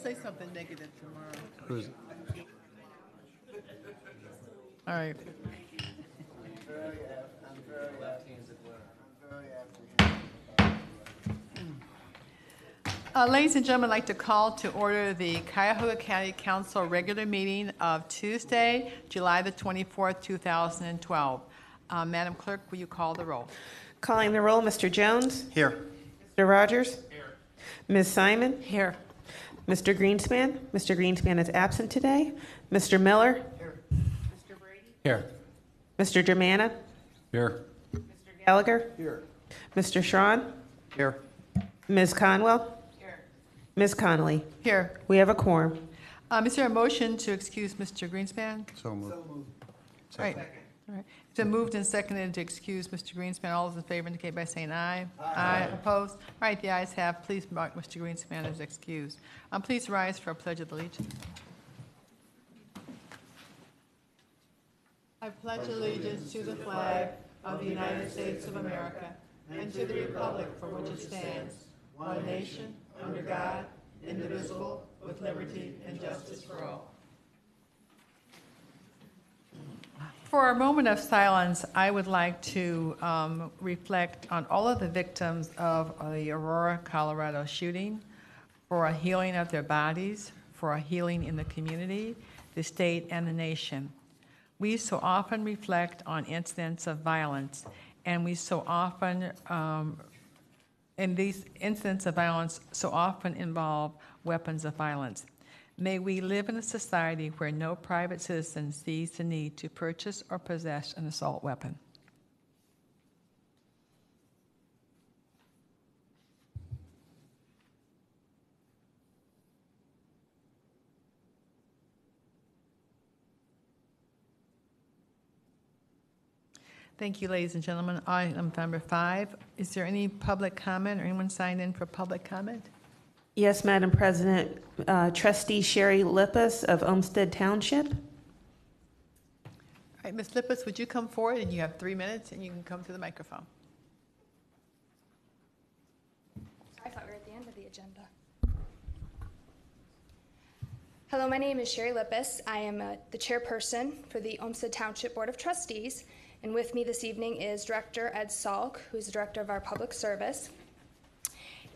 say something negative tomorrow. Who's, All right. Ladies and gentlemen, I'd like to call to order the Cuyahoga County Council regular meeting of Tuesday, July the 24th, 2012. Madam Clerk, will you call the roll? Calling the roll, Mr. Jones. here. Mr. Rogers. Here. Ms. Simon. Here. Mr. Greenspan. Mr. Greenspan is absent today. Mr. Miller. Here. Here. Mr. Germana. Here. Mr. Gallagher. Here. Mr. Strawn. Here. Ms. Conwell. Here. Ms. Connolly. Here. We have a quorum. Is there a motion to excuse Mr. Greenspan? So moved. Right. All right. It's been moved and seconded to excuse Mr. Greenspan. All those in favor indicate by saying aye. Aye. Opposed? All right, the ayes have. Please mark Mr. Greenspan as excused. Please rise for a pledge of allegiance. I pledge allegiance to the flag of the United States of America and to the republic for which it stands, one nation, under God, indivisible, with liberty and justice for all. For a moment of silence, I would like to reflect on all of the victims of the Aurora, Colorado shooting, for a healing of their bodies, for a healing in the community, the state, and the nation. We so often reflect on incidents of violence, and we so often, and these incidents of violence so often involve weapons of violence. May we live in a society where no private citizen sees the need to purchase or possess an assault weapon. Thank you, ladies and gentlemen. Item number 5. Is there any public comment or anyone signed in for public comment? Yes, Madam President. Trustee Sherry Lippis of Olmsted Township. All right, Ms. Lippis, would you come forward? And you have 3 minutes, and you can come to the microphone. I thought we were at the end of the agenda. Hello, my name is Sherry Lippis. I am the chairperson for the Olmsted Township Board of Trustees, and with me this evening is Director Ed Salk, who is the director of our public service.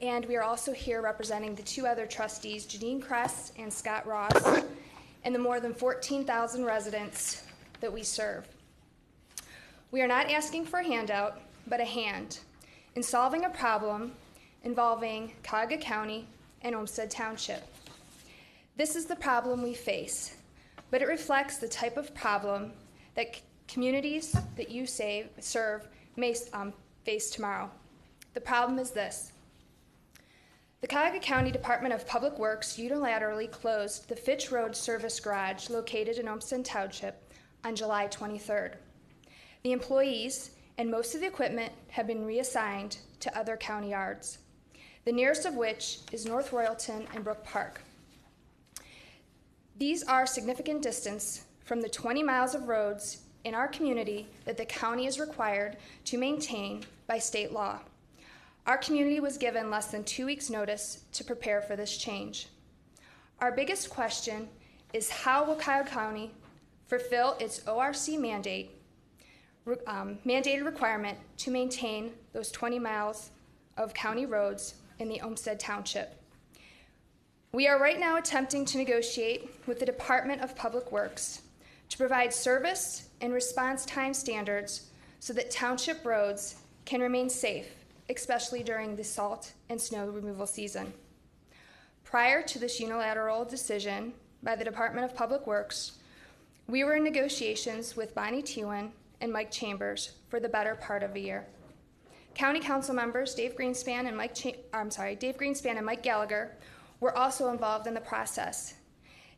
And we are also here representing the 2 other trustees, Janine Kress and Scott Ross, and the more than 14,000 residents that we serve. We are not asking for a handout, but a hand in solving a problem involving Cuyahoga County and Olmsted Township. This is the problem we face, but it reflects the type of problem that communities that you serve may face tomorrow. The problem is this. The Cuyahoga County Department of Public Works unilaterally closed the Fitch Road Service Garage located in Olmsted Township on July 23rd. The employees and most of the equipment have been reassigned to other county yards, the nearest of which is North Royalton and Brook Park. These are significant distance from the 20 miles of roads in our community that the county is required to maintain by state law. Our community was given less than 2 weeks' notice to prepare for this change. Our biggest question is how will Cuyahoga County fulfill its ORC mandated requirement to maintain those 20 miles of county roads in the Olmsted Township. We are right now attempting to negotiate with the Department of Public Works to provide service and response time standards so that township roads can remain safe, especially during the salt and snow removal season. Prior to this unilateral decision by the Department of Public Works, we were in negotiations with Bonnie Tewan and Mike Chambers for the better part of a year. County Council members Dave Greenspan and Mike Gallagher were also involved in the process.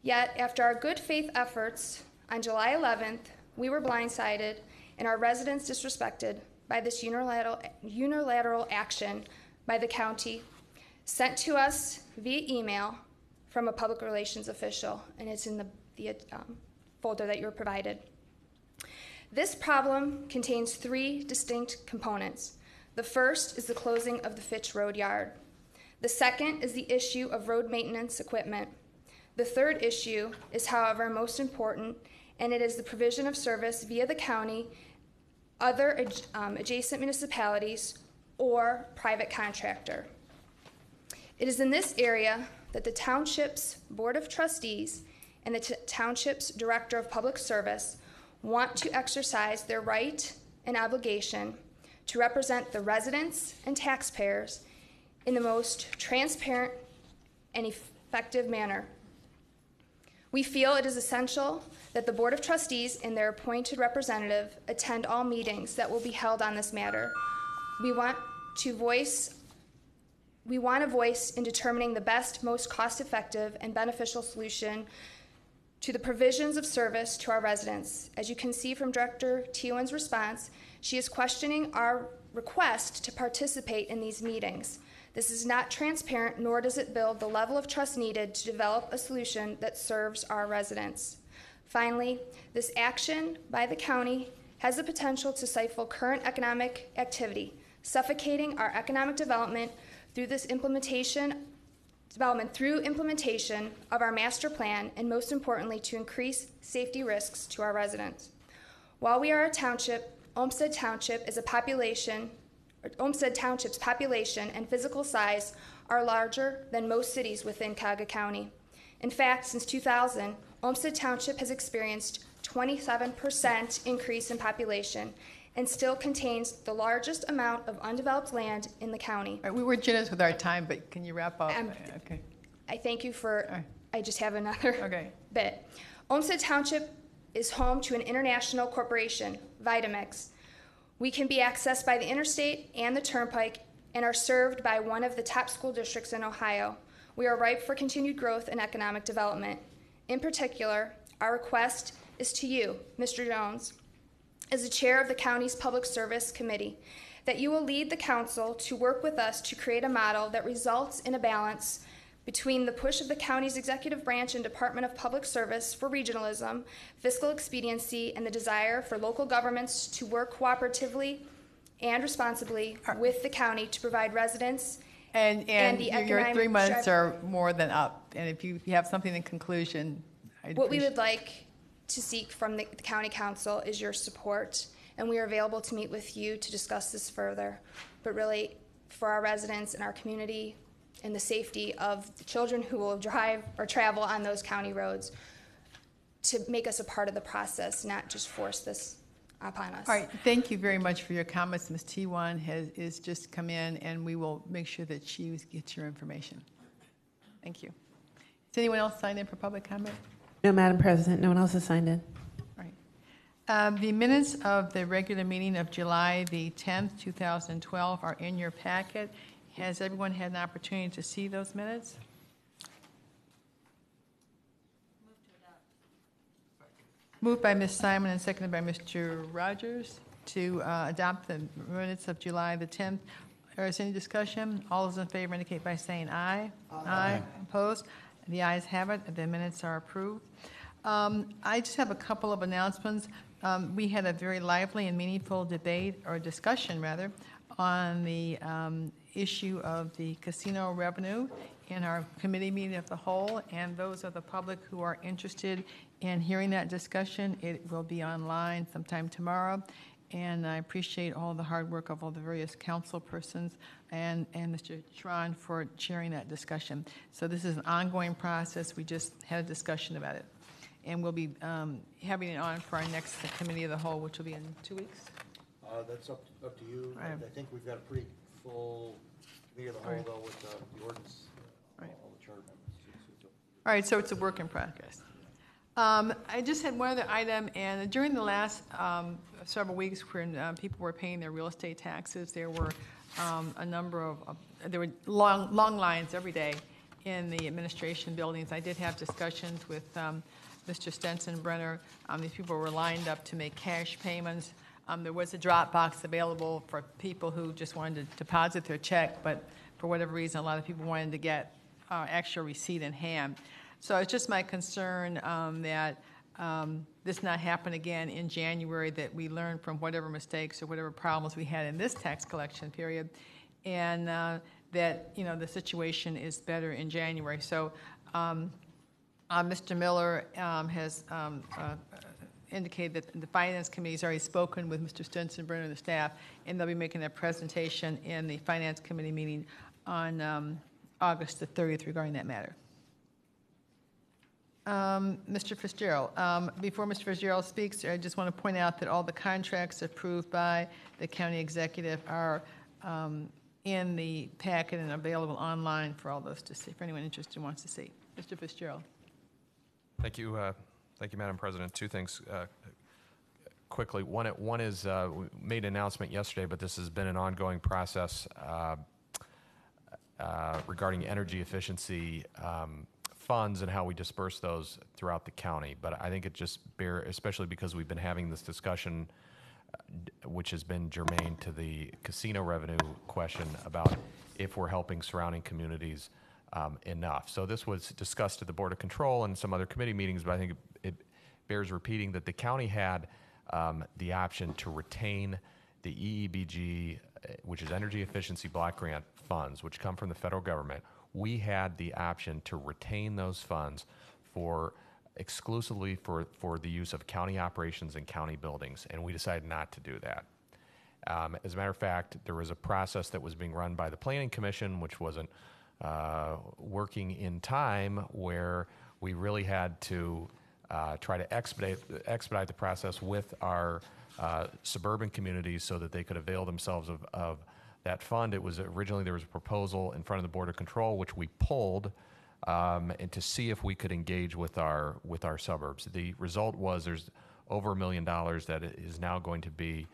Yet, after our good faith efforts, on July 11th, we were blindsided and our residents disrespected by this unilateral action by the county, sent to us via email from a public relations official, and it's in the folder that you were provided. This problem contains 3 distinct components. The first is the closing of the Fitch Road Yard. The second is the issue of road maintenance equipment. The third issue is, however, most important, and it is the provision of service via the county, other adjacent municipalities, or private contractor. It is in this area that the township's Board of Trustees and the township's Director of Public Service want to exercise their right and obligation to represent the residents and taxpayers in the most transparent and effective manner. We feel it is essential that the Board of Trustees and their appointed representative attend all meetings that will be held on this matter. We want a voice in determining the best, most cost-effective, and beneficial solution to the provisions of service to our residents. As you can see from Director Teeuwen's response, she is questioning our request to participate in these meetings. This is not transparent, nor does it build the level of trust needed to develop a solution that serves our residents. Finally, this action by the county has the potential to stifle current economic activity, suffocating our economic development through implementation of our master plan, and most importantly, to increase safety risks to our residents. While we are a township, Olmsted Township's population and physical size are larger than most cities within Cuyahoga County. In fact, since 2000, Olmsted Township has experienced 27% increase in population and still contains the largest amount of undeveloped land in the county. All right, we were generous with our time, but can you wrap up? Okay. I thank you for, I just have another bit. Olmsted Township is home to an international corporation, Vitamix. We can be accessed by the interstate and the turnpike and are served by one of the top school districts in Ohio. We are ripe for continued growth and economic development. In particular, our request is to you, Mr. Jones, as the chair of the county's Public Service Committee, that you will lead the council to work with us to create a model that results in a balance between the push of the county's executive branch and Department of Public Service for regionalism, fiscal expediency, and the desire for local governments to work cooperatively and responsibly with the county to provide residents and the your economic 3 months are more than up. And if you have something in conclusion, what we would like to seek from the county council is your support, and we are available to meet with you to discuss this further. But really, for our residents and our community and the safety of the children who will drive or travel on those county roads, to make us a part of the process, not just force this upon us. All right, thank you very much for your comments. Ms. Teeuwen has just come in, and we will make sure that she gets your information. Thank you. Is anyone else signed in for public comment? No, Madam President, no one else has signed in. All right. The minutes of the regular meeting of July the 10th, 2012 are in your packet. Has everyone had an opportunity to see those minutes? Moved by Ms. Simon and seconded by Mr. Rogers to adopt the minutes of July the 10th. Is there any discussion? All those in favor indicate by saying aye. Aye. Opposed? The ayes have it. The minutes are approved. I just have a couple of announcements. We had a very lively and meaningful debate, or discussion rather, on the issue of the casino revenue in our committee meeting of the whole, and those of the public who are interested in hearing that discussion, it will be online sometime tomorrow. And I appreciate all the hard work of all the various council persons and Mr. Schron for chairing that discussion. So this is an ongoing process. We just had a discussion about it. And we'll be having it on for our next committee of the whole, which will be in 2 weeks. That's up to you. Right. I think we've got a pretty full committee of the whole, Right. though, with the ordinance, Right. all the charter members. All right, so it's a work in progress. I just had one other item, and during the last several weeks when people were paying their real estate taxes, there were a number of, there were long lines every day in the administration buildings. I did have discussions with Mr. Stenson-Brenner. These people were lined up to make cash payments. There was a drop box available for people who just wanted to deposit their check, but for whatever reason, a lot of people wanted to get actual receipt in hand. So it's just my concern that this not happen again in January, that we learn from whatever mistakes or whatever problems we had in this tax collection period, and that, you know, the situation is better in January. So Mr. Miller has indicated that the Finance Committee has already spoken with Mr. Stensenbrenner and the staff, and they'll be making a presentation in the Finance Committee meeting on August the 30th regarding that matter. Mr. Fitzgerald, before Mr. Fitzgerald speaks, I just want to point out that all the contracts approved by the county executive are in the packet and available online for all those to see, for anyone interested wants to see. Mr. Fitzgerald. Thank you, Madam President. Two things quickly. One is we made an announcement yesterday, but this has been an ongoing process regarding energy efficiency funds and how we disperse those throughout the county. But I think it just especially because we've been having this discussion, which has been germane to the casino revenue question about if we're helping surrounding communities enough. So this was discussed at the Board of Control and some other committee meetings, but I think it bears repeating that the county had the option to retain the EEBG, which is Energy Efficiency Block Grant funds, which come from the federal government. We had the option to retain those funds exclusively for the use of county operations and county buildings, and we decided not to do that. As a matter of fact, there was a process that was being run by the Planning Commission, which wasn't working in time, where we really had to try to expedite the process with our suburban communities so that they could avail themselves of that fund. It was originally, there was a proposal in front of the Board of Control, which we pulled, and to see if we could engage with our suburbs. The result was there's over $1 million that is now going to be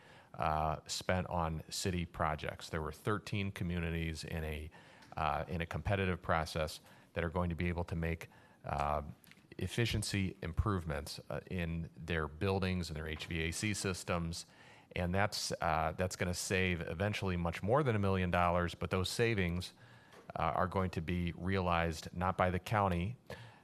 spent on city projects. There were 13 communities in a competitive process that are going to be able to make efficiency improvements in their buildings and their HVAC systems, and that's going to save eventually much more than $1 million. But those savings are going to be realized not by the county,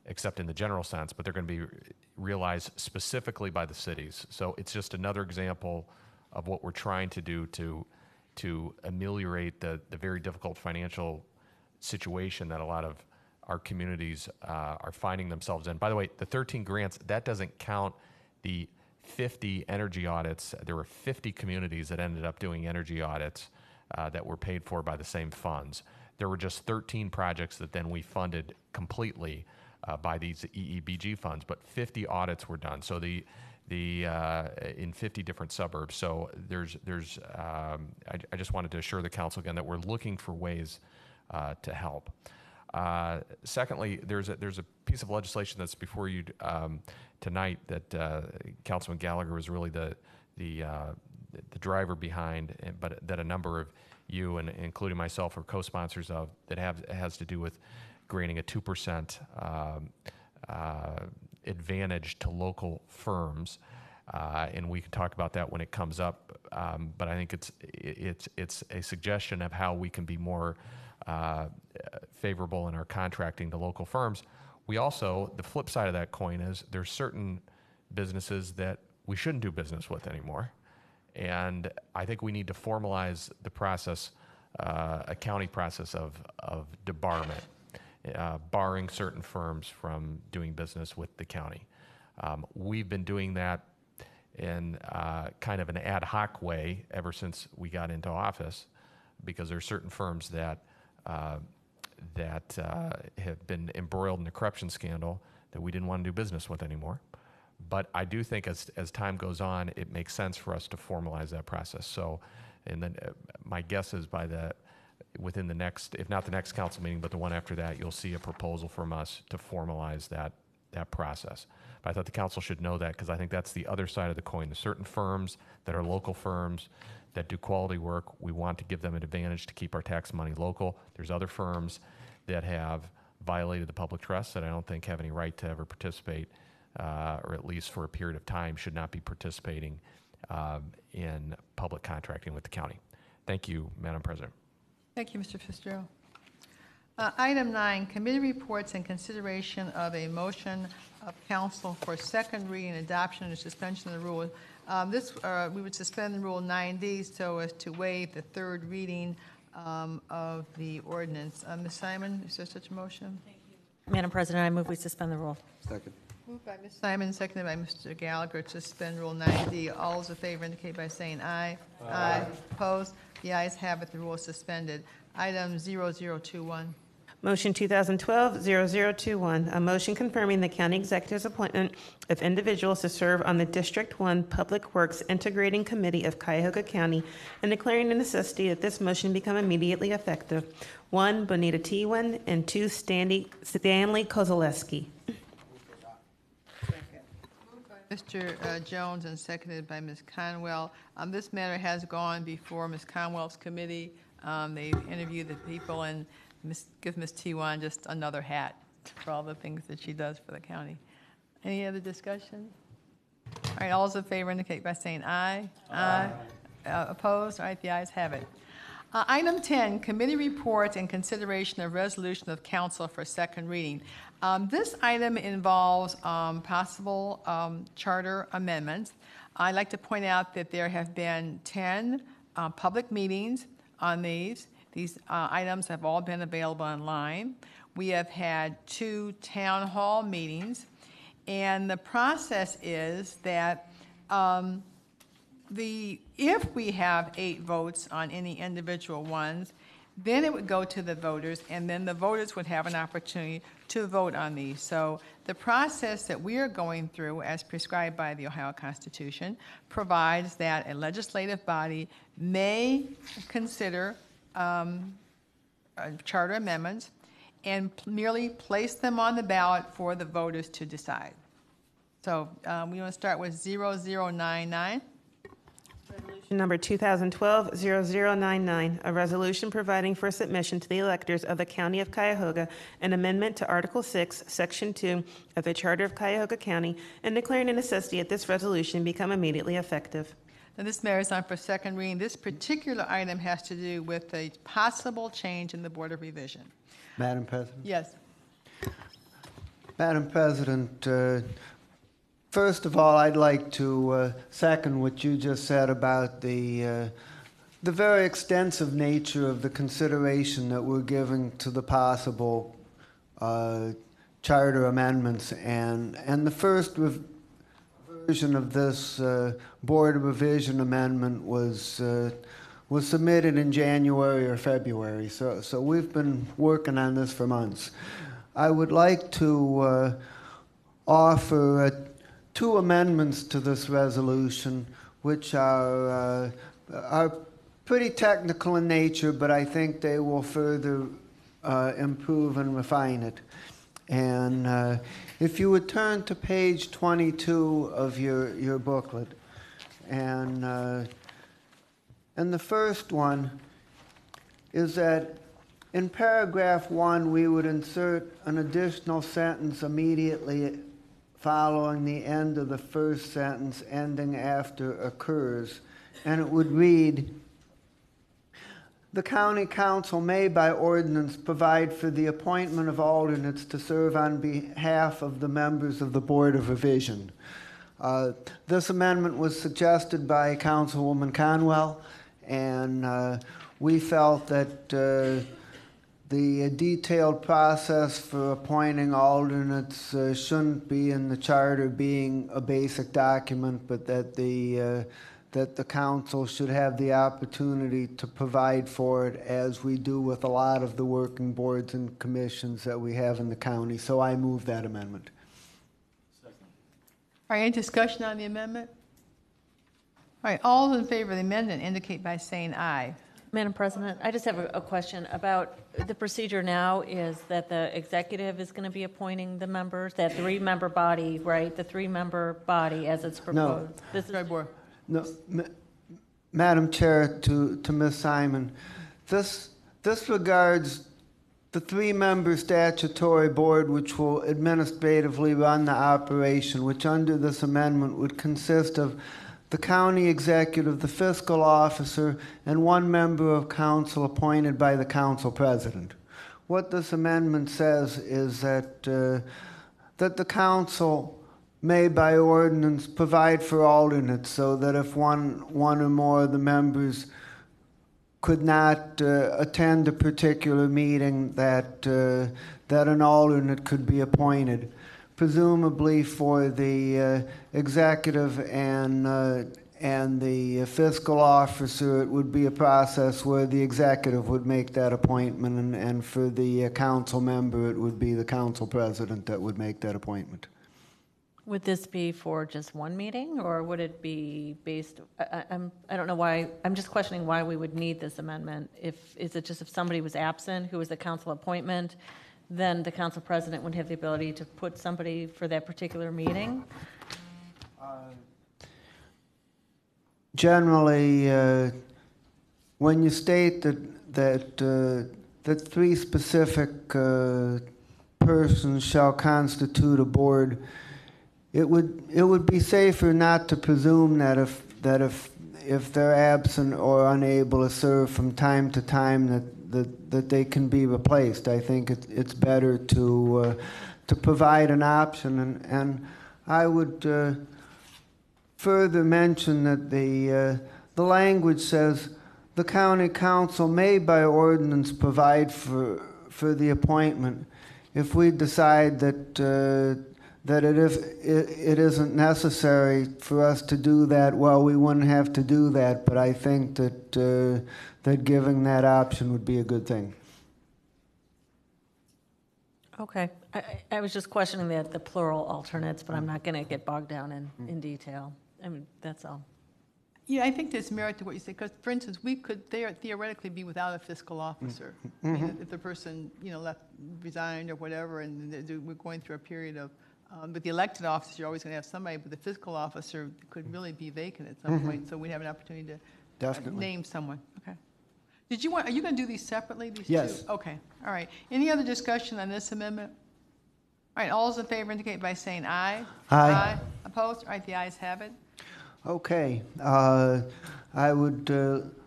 except in the general sense, but they're going to be realized specifically by the cities. So it's just another example of what we're trying to do to ameliorate the very difficult financial situation that a lot of our communities are finding themselves in. By the way, the 13 grants, that doesn't count the 50 energy audits. There were 50 communities that ended up doing energy audits that were paid for by the same funds. There were just 13 projects that then we funded completely by these EEBG funds, but 50 audits were done. So in 50 different suburbs. So I just wanted to assure the council again that we're looking for ways to help. Secondly, there's a piece of legislation that's before you tonight that Councilman Gallagher was really the driver behind, but that a number of you, and including myself, are co-sponsors of, that has to do with granting a 2% advantage to local firms, and we can talk about that when it comes up. But I think it's a suggestion of how we can be more favorable in our contracting to local firms. We also, the flip side of that coin is there's certain businesses that we shouldn't do business with anymore. And I think we need to formalize the process, a county process of debarment, barring certain firms from doing business with the county. We've been doing that in kind of an ad hoc way ever since we got into office, because there are certain firms that have been embroiled in the corruption scandal that we didn't want to do business with anymore. But I do think as time goes on, it makes sense for us to formalize that process. So, and then my guess is within the next, if not the next council meeting, but the one after that, you'll see a proposal from us to formalize that process. But I thought the council should know that, because I think that's the other side of the coin. There's certain firms that are local firms that do quality work. We want to give them an advantage to keep our tax money local. There's other firms that have violated the public trust that I don't think have any right to ever participate, or at least for a period of time should not be participating in public contracting with the county. Thank you, Madam President. Thank you, Mr. Fitzgerald. Item 9, committee reports and consideration of a motion of council for second reading, adoption, and suspension of the rule. We would suspend the rule 9D so as to waive the third reading of the ordinance. Ms. Simon, is there such a motion? Madam President, I move we suspend the rule. Second. Moved by Ms. Simon, seconded by Mr. Gallagher to suspend Rule 90. All those in favor indicate by saying aye. Aye. Opposed? The ayes have it. The rule is suspended. Item 0021. Motion 2012-0021, a motion confirming the county executive's appointment of individuals to serve on the District 1 Public Works Integrating Committee of Cuyahoga County and declaring the necessity that this motion become immediately effective. 1, Bonita Tewan, and 2, Stanley Kozaleski. Mr. Jones and seconded by Ms. Conwell. This matter has gone before Ms. Conwell's committee. They interviewed the people and give Ms. Tewan just another hat for all the things that she does for the county. Any other discussion? All right, all those in favor indicate by saying aye. Aye. Opposed? All right, the ayes have it. Item 10, committee reports and consideration of resolution of council for second reading. This item involves possible charter amendments. I'd like to point out that there have been 10 public meetings on these. These items have all been available online. We have had 2 town hall meetings, and the process is that if we have 8 votes on any individual ones, then it would go to the voters, and then the voters would have an opportunity to vote on these. So the process that we are going through, as prescribed by the Ohio Constitution, provides that a legislative body may consider charter amendments and merely place them on the ballot for the voters to decide. So we want to start with 0099. Resolution number 2012-0099, a resolution providing for submission to the electors of the County of Cuyahoga an amendment to Article 6, Section 2 of the Charter of Cuyahoga County and declaring a necessity that this resolution become immediately effective. Now, this matter is on for second reading. This particular item has to do with a possible change in the Board of Revision. Madam President? Yes. Madam President, first of all, I'd like to second what you just said about the very extensive nature of the consideration that we're giving to the possible charter amendments. And the first version of this Board of Revision amendment was submitted in January or February. So we've been working on this for months. I would like to offer 2 amendments to this resolution, which are pretty technical in nature, but I think they will further improve and refine it. And if you would turn to page 22 of your booklet, and the first one is that in paragraph 1, we would insert an additional sentence immediately following the end of the first sentence, ending after occurs, and it would read, "The county council may by ordinance provide for the appointment of alternates to serve on behalf of the members of the Board of Revision." This amendment was suggested by Councilwoman Conwell, and we felt that the detailed process for appointing alternates shouldn't be in the charter being a basic document, but that the council should have the opportunity to provide for it, as we do with a lot of the working boards and commissions that we have in the county. So I move that amendment. All right, any discussion on the amendment? All right, all in favor of the amendment indicate by saying aye. Madam President, I just have a question about the procedure now is that the executive is going to be appointing the members, that 3-member body, right? The 3-member body as it's proposed. This is No, Madam Chair, to Ms. Simon, this regards the 3-member statutory board which will administratively run the operation, which under this amendment would consist of the county executive, the fiscal officer, and 1 member of council appointed by the council president. What this amendment says is that the council may by ordinance provide for alternates, so that if one or more of the members could not attend a particular meeting, that an alternate could be appointed. Presumably for the executive and the fiscal officer, it would be a process where the executive would make that appointment, and for the council member, it would be the council president that would make that appointment. Would this be for just one meeting, or would it be based, I don't know why, I'm just questioning why we would need this amendment. Is it just if somebody was absent who was a council appointment, then the council president would have the ability to put somebody for that particular meeting? Generally, when you state that three specific persons shall constitute a board, it would be safer not to presume that if they're absent or unable to serve from time to time that they can be replaced. I think it's better to provide an option, and I would further mention that the language says the county council may by ordinance provide for the appointment. If we decide that it isn't necessary for us to do that, well, we wouldn't have to do that, but I think that giving that option would be a good thing. Okay. I was just questioning the plural alternates, but I'm not going to get bogged down in detail. I mean, that's all. Yeah, I think there's merit to what you say, because, for instance, we could theoretically be without a fiscal officer. I mean, if the person, resigned or whatever, and we're going through a period of, with the elected officer, you're always going to have somebody, but the fiscal officer could really be vacant at some point, so we'd have an opportunity to Definitely. name someone. Okay. Are you going to do these separately, these Yes. two? Okay, all right. Any other discussion on this amendment? All right, all those in favor indicate by saying aye. Aye. Opposed? All right, the ayes have it. Okay. I would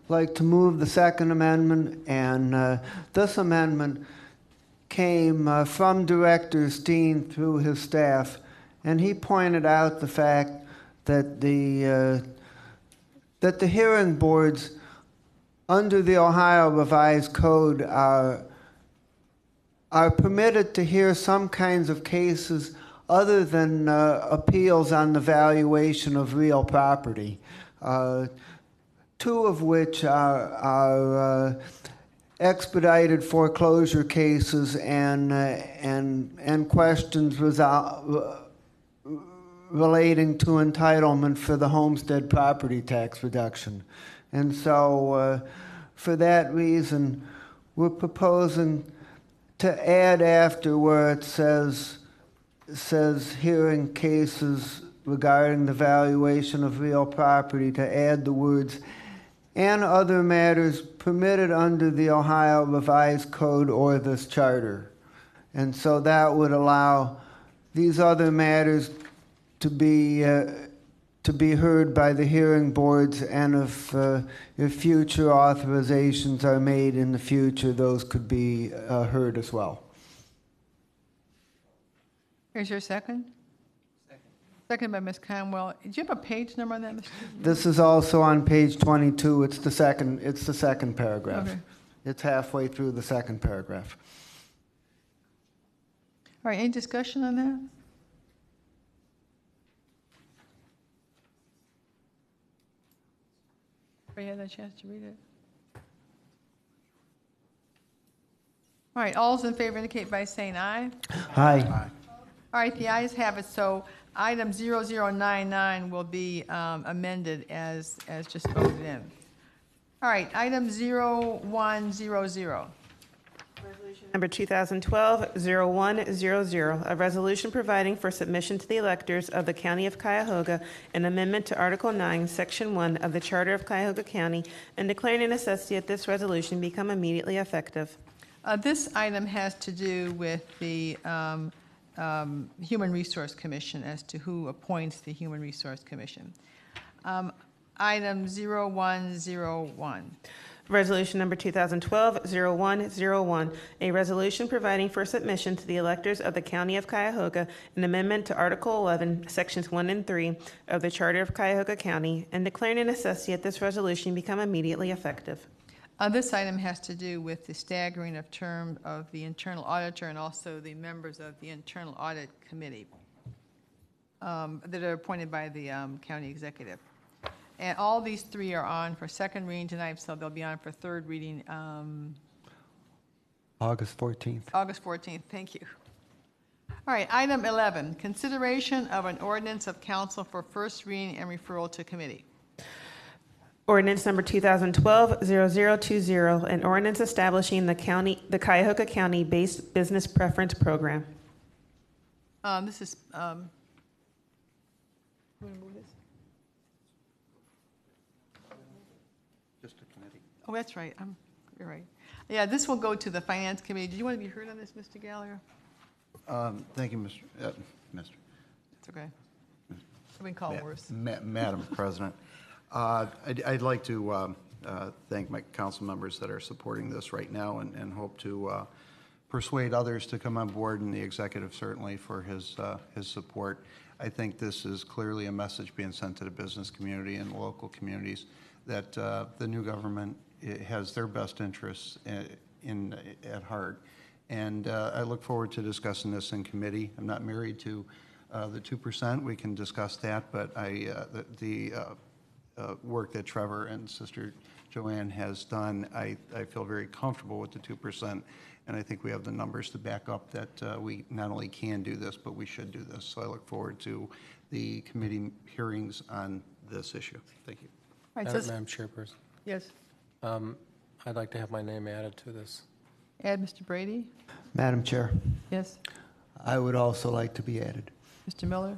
like to move the second amendment, and this amendment came from Director Steen through his staff, and he pointed out the fact that the hearing boards under the Ohio Revised Code are permitted to hear some kinds of cases other than appeals on the valuation of real property, two of which are expedited foreclosure cases and questions relating to entitlement for the homestead property tax reduction. And so for that reason, we're proposing to add after where it says hearing cases regarding the valuation of real property, to add the words and other matters permitted under the Ohio Revised Code or this charter. And so that would allow these other matters to be heard by the hearing boards, and if future authorizations are made in the future, those could be heard as well. Here's your second. Second by Ms. Conwell. Do you have a page number on that, Mr.? This is also on page 22. It's the second paragraph. Okay. It's halfway through the second paragraph. All right, any discussion on that? Everybody had a chance to read it? All right, all those in favor indicate by saying aye. Aye. All right, the ayes have it, so item 0099 will be amended as just voted in. All right, item 0100. Number 2012-0100, a resolution providing for submission to the electors of the County of Cuyahoga an amendment to Article 9, Section 1 of the Charter of Cuyahoga County, and declaring a necessity that this resolution become immediately effective. This item has to do with the Human Resource Commission, as to who appoints the Human Resource Commission. Item 0101. Resolution number 2012-0101, a resolution providing for submission to the electors of the County of Cuyahoga an amendment to Article 11, Sections 1 and 3 of the Charter of Cuyahoga County, and declaring a necessity that this resolution become immediately effective. This item has to do with the staggering of term of the internal auditor and also the members of the internal audit committee that are appointed by the county executive. And all these three are on for second reading tonight, so they'll be on for third reading August 14th. August 14th. Thank you. All right, item 11, consideration of an ordinance of council for first reading and referral to committee. Ordinance number 2012-0020, an ordinance establishing the Cuyahoga County-based business preference program. This is, you want to move this? Just a committee. Oh, that's right. You're right. Yeah, this will go to the finance committee. Did you want to be heard on this, Mr. Gallagher? Thank you, Mr. It's okay. We can call it worse. Madam President, I'd like to thank my council members that are supporting this right now and hope to persuade others to come on board, and the executive certainly for his support. I think this is clearly a message being sent to the business community and the local communities that the new government has their best interests at heart. And I look forward to discussing this in committee. I'm not married to the 2%. We can discuss that, but the work that Trevor and Sister Joanne has done, I feel very comfortable with the 2%, and I think we have the numbers to back up that we not only can do this, but we should do this. So I look forward to the committee hearings on this issue. Thank you. All right, Madam Chairperson, yes. I'd like to have my name added to this. Add Mr. Brady? Madam Chair, Yes. I would also like to be added. Mr. Miller?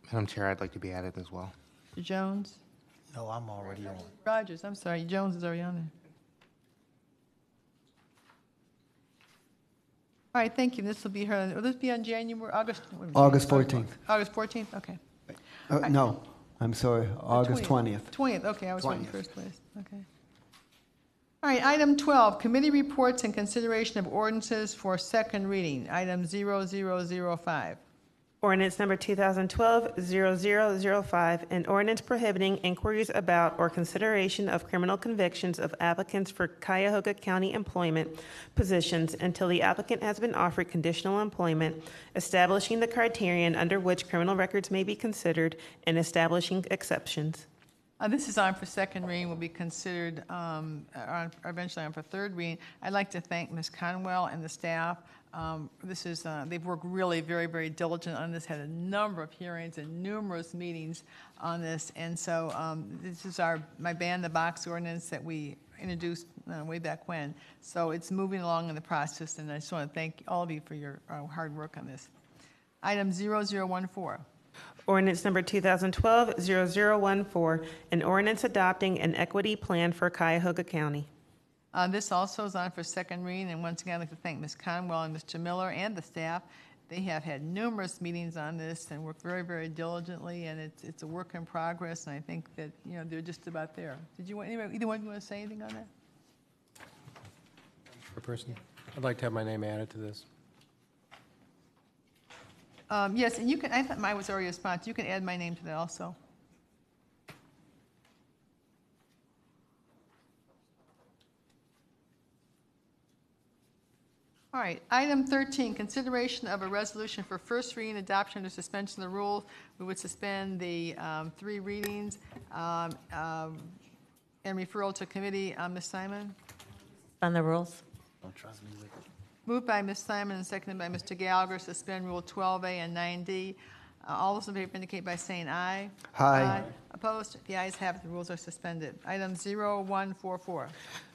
Madam Chair, I'd like to be added as well. Mr. Jones? No, I'm already on. Rogers, I'm sorry, Jones is already on there. All right, thank you. This will be heard, will this be on January, August? what am I August saying? 14th. August 14th, okay. No, I'm sorry, August 20th. 20th, okay, I was right in 20th. first place, okay. All right, item 12, committee reports and consideration of ordinances for second reading, item 0005. Ordinance number 2012-0005, an ordinance prohibiting inquiries about or consideration of criminal convictions of applicants for Cuyahoga County employment positions until the applicant has been offered conditional employment, establishing the criterion under which criminal records may be considered, and establishing exceptions. This is on for second reading, will be considered eventually on for third reading. I'd like to thank Ms. Conwell and the staff. They've worked really very, very diligent on this, had a number of hearings and numerous meetings on this. And so this is my ban the box ordinance that we introduced way back when. So it's moving along in the process, and I just want to thank all of you for your hard work on this. Item 0014. Ordinance number 2012-0014, an ordinance adopting an equity plan for Cuyahoga County. This also is on for second reading, and once again, I'd like to thank Ms. Conwell and Mr. Miller and the staff. They have had numerous meetings on this and worked very, very diligently, and it's a work in progress, and I think that, they're just about there. Did you want, either one, you want to say anything on that? Chairperson, I'd like to have my name added to this. Yes, and you can, I thought mine was already a response. You can add my name to that also. All right, item 13, consideration of a resolution for first reading, adoption, or suspension of the rules. We would suspend the 3 readings and referral to committee. Ms. Simon? On the rules? Don't trust me with it. Moved by Ms. Simon and seconded by Mr. Gallagher, suspend Rule 12A and 9D. All those in favor indicate by saying aye. Aye. Opposed? The ayes have it, the rules are suspended. Item 0144.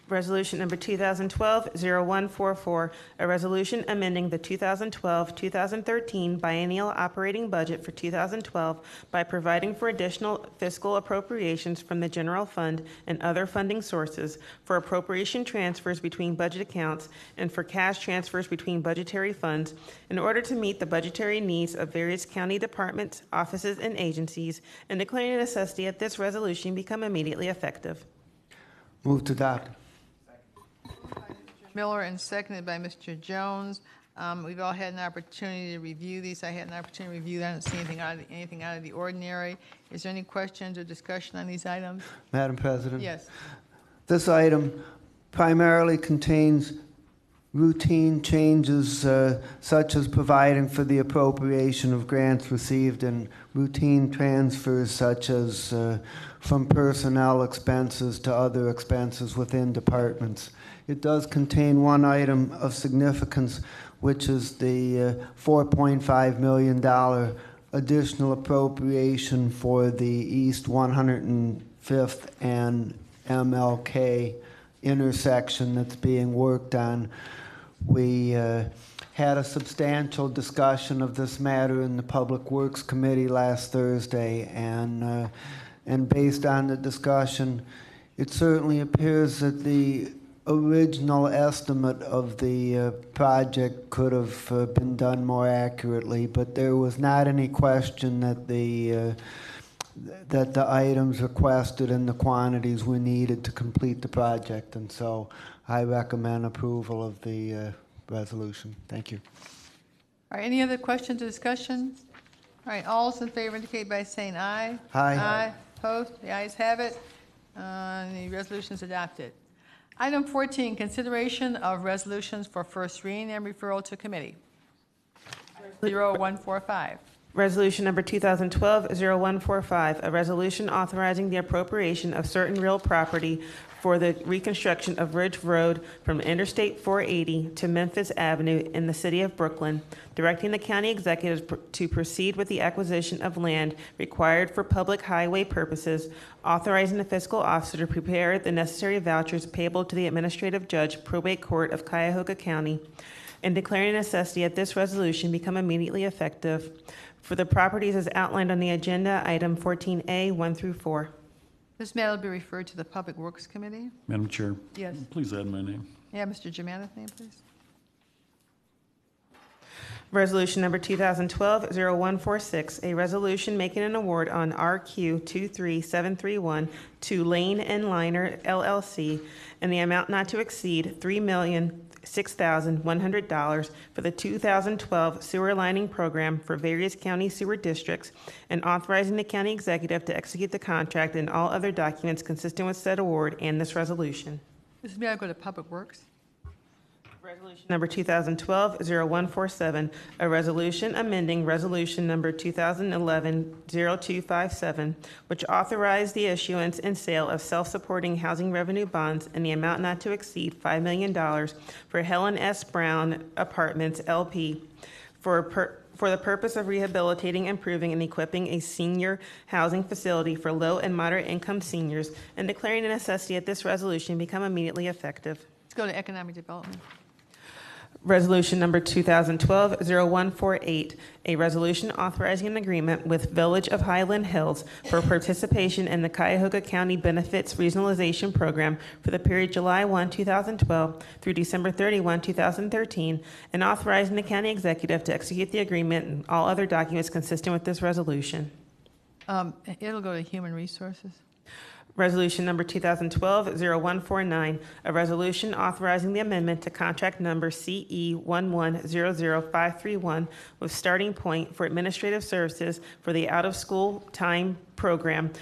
Resolution number 2012-0144, a resolution amending the 2012-2013 biennial operating budget for 2012 by providing for additional fiscal appropriations from the general fund and other funding sources, for appropriation transfers between budget accounts, and for cash transfers between budgetary funds in order to meet the budgetary needs of various county departments, offices, and agencies, and declaring a necessity that this resolution become immediately effective. Move to adopt. Miller and seconded by Mr. Jones. We've all had an opportunity to review these. I had an opportunity to review that. I don't see anything out of the ordinary. Is there any questions or discussion on these items? Madam President? Yes. This item primarily contains routine changes such as providing for the appropriation of grants received and routine transfers such as from personnel expenses to other expenses within departments. It does contain one item of significance, which is the $4.5 million additional appropriation for the East 105th and MLK intersection that's being worked on. We had a substantial discussion of this matter in the Public Works Committee last Thursday, and based on the discussion, it certainly appears that the original estimate of the project could have been done more accurately, but there was not any question that the items requested and the quantities were needed to complete the project, and so I recommend approval of the resolution. Thank you. All right, any other questions or discussion? All right, all those in favor indicate by saying aye. Aye. Aye. Opposed? The ayes have it. The resolution is adopted. Item 14, consideration of resolutions for first reading and referral to committee. 0145. Resolution number 2012-0145, a resolution authorizing the appropriation of certain real property for the reconstruction of Ridge Road from Interstate 480 to Memphis Avenue in the city of Brooklyn, directing the county executive to proceed with the acquisition of land required for public highway purposes, authorizing the fiscal officer to prepare the necessary vouchers payable to the administrative judge, probate court of Cuyahoga County, and declaring a necessity that this resolution become immediately effective for the properties as outlined on the agenda, item 14A, 1 through 4. This matter will be referred to the Public Works Committee. Madam Chair. Yes. Please add my name. Yeah, Mr. Jemana's name, please. Resolution number 2012-0146, a resolution making an award on RQ 23731 to Lane and Liner LLC in the amount not to exceed $3,006,100 for the 2012 sewer lining program for various county sewer districts, and authorizing the county executive to execute the contract and all other documents consistent with said award and this resolution. This matter will go to Public Works. Resolution number 2012-0147, a resolution amending resolution number 2011-0257, which authorized the issuance and sale of self-supporting housing revenue bonds in the amount not to exceed $5 million for Helen S. Brown Apartments, LP, for the purpose of rehabilitating, improving, and equipping a senior housing facility for low and moderate income seniors, and declaring a necessity that this resolution become immediately effective. Let's go to Economic Development. Resolution number 2012-0148, a resolution authorizing an agreement with Village of Highland Hills for participation in the Cuyahoga County Benefits Regionalization Program for the period July 1, 2012 through December 31, 2013, and authorizing the county executive to execute the agreement and all other documents consistent with this resolution. It'll go to Human Resources. Resolution number 2012-0149, a resolution authorizing the amendment to contract number CE1100531 with Starting Point for administrative services for the out-of-school time program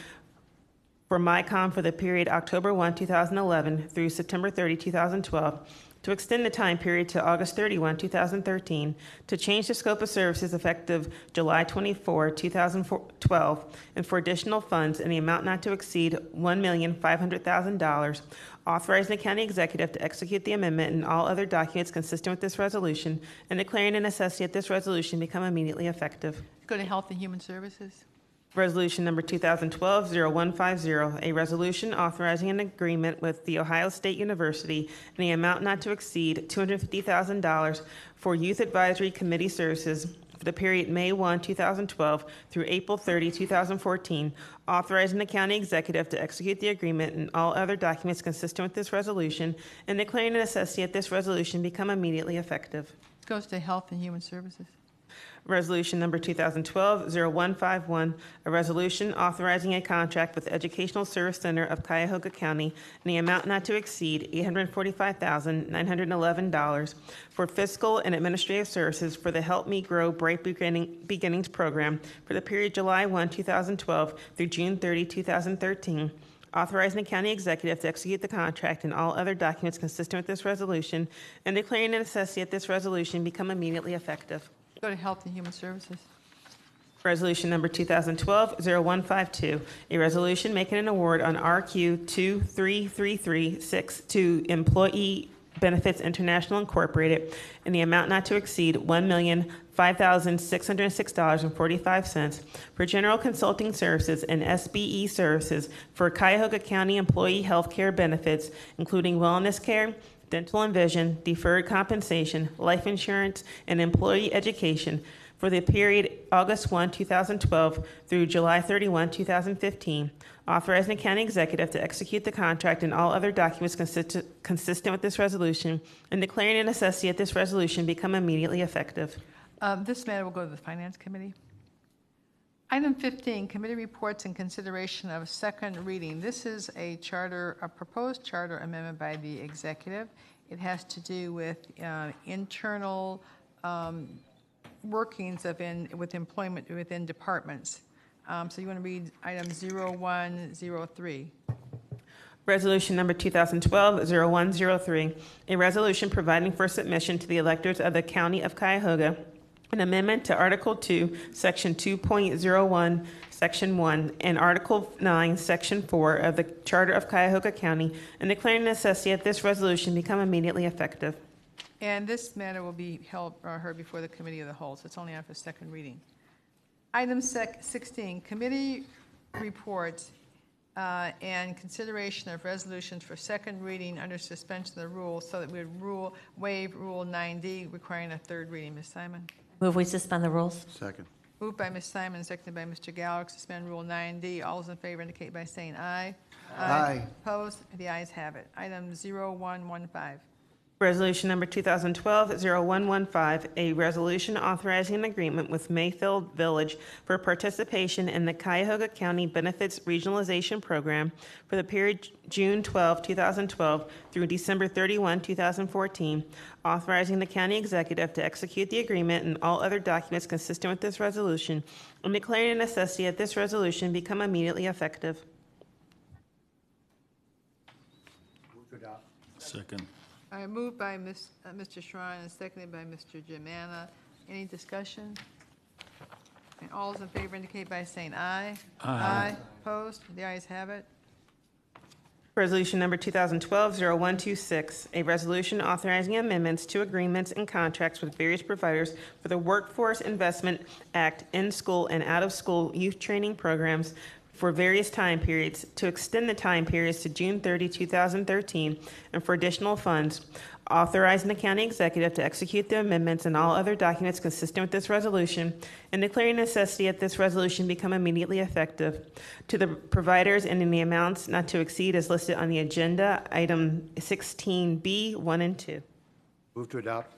for MyCom for the period October 1, 2011 through September 30, 2012, to extend the time period to August 31, 2013, to change the scope of services effective July 24, 2012, and for additional funds in the amount not to exceed $1,500,000, authorizing the county executive to execute the amendment and all other documents consistent with this resolution, and declaring a necessity that this resolution become immediately effective. Go to Health and Human Services. Resolution number 2012-0150, a resolution authorizing an agreement with The Ohio State University in the amount not to exceed $250,000 for Youth Advisory Committee services for the period May 1, 2012 through April 30, 2014, authorizing the county executive to execute the agreement and all other documents consistent with this resolution, and declaring a necessity that this resolution become immediately effective. This goes to Health and Human Services. Resolution number 2012-0151, a resolution authorizing a contract with Educational Service Center of Cuyahoga County in the amount not to exceed $845,911 for fiscal and administrative services for the Help Me Grow Bright Beginnings program for the period July 1, 2012 through June 30, 2013, authorizing the county executive to execute the contract and all other documents consistent with this resolution, and declaring the necessity that this resolution become immediately effective. Go to Health and Human Services. Resolution number 2012-0152, a resolution making an award on RQ 2333-6 to Employee Benefits International Incorporated in the amount not to exceed $1,005,606.45 for general consulting services and SBE services for Cuyahoga County employee health care benefits, including wellness care, dental and vision, deferred compensation, life insurance, and employee education for the period August 1, 2012 through July 31, 2015, authorizing the county executive to execute the contract and all other documents consistent with this resolution, and declaring the necessity that this resolution become immediately effective. This matter will go to the Finance Committee. Item 15, committee reports and consideration of second reading. This is a proposed charter amendment by the executive. It has to do with internal workings with employment within departments. So you want to read item 0103. Resolution number 2012-0103, a resolution providing for submission to the electors of the County of Cuyahoga an amendment to Article 2, Section 2.01, Section 1, and Article 9, Section 4 of the Charter of Cuyahoga County, and declaring the necessity that this resolution become immediately effective. And this matter will be heard before the Committee of the Whole, so it's only on for second reading. Item 16, committee reports and consideration of resolutions for second reading under suspension of the rules, so that we would waive Rule 9D, requiring a third reading. Ms. Simon? Move we suspend the rules. Second. Moved by Ms. Simon, seconded by Mr. Gallagher, suspend Rule 9D. All those in favor indicate by saying aye. Aye. Opposed? The ayes have it. Item 0115. Resolution number 2012-0115, a resolution authorizing an agreement with Mayfield Village for participation in the Cuyahoga County Benefits Regionalization Program for the period June 12, 2012 through December 31, 2014, authorizing the county executive to execute the agreement and all other documents consistent with this resolution, and declaring the necessity that this resolution become immediately effective. Second. All right, moved by Mr. Schrein and seconded by Mr. Germana. Any discussion? And all those in favor indicate by saying aye. Aye. Opposed? The ayes have it. Resolution number 2012-0126, a resolution authorizing amendments to agreements and contracts with various providers for the Workforce Investment Act in-school and out-of-school youth training programs for various time periods, to extend the time periods to June 30, 2013, and for additional funds, authorizing the county executive to execute the amendments and all other documents consistent with this resolution, and declaring necessity that this resolution become immediately effective to the providers and in the amounts not to exceed as listed on the agenda, item 16B, 1 and 2. Move to adopt.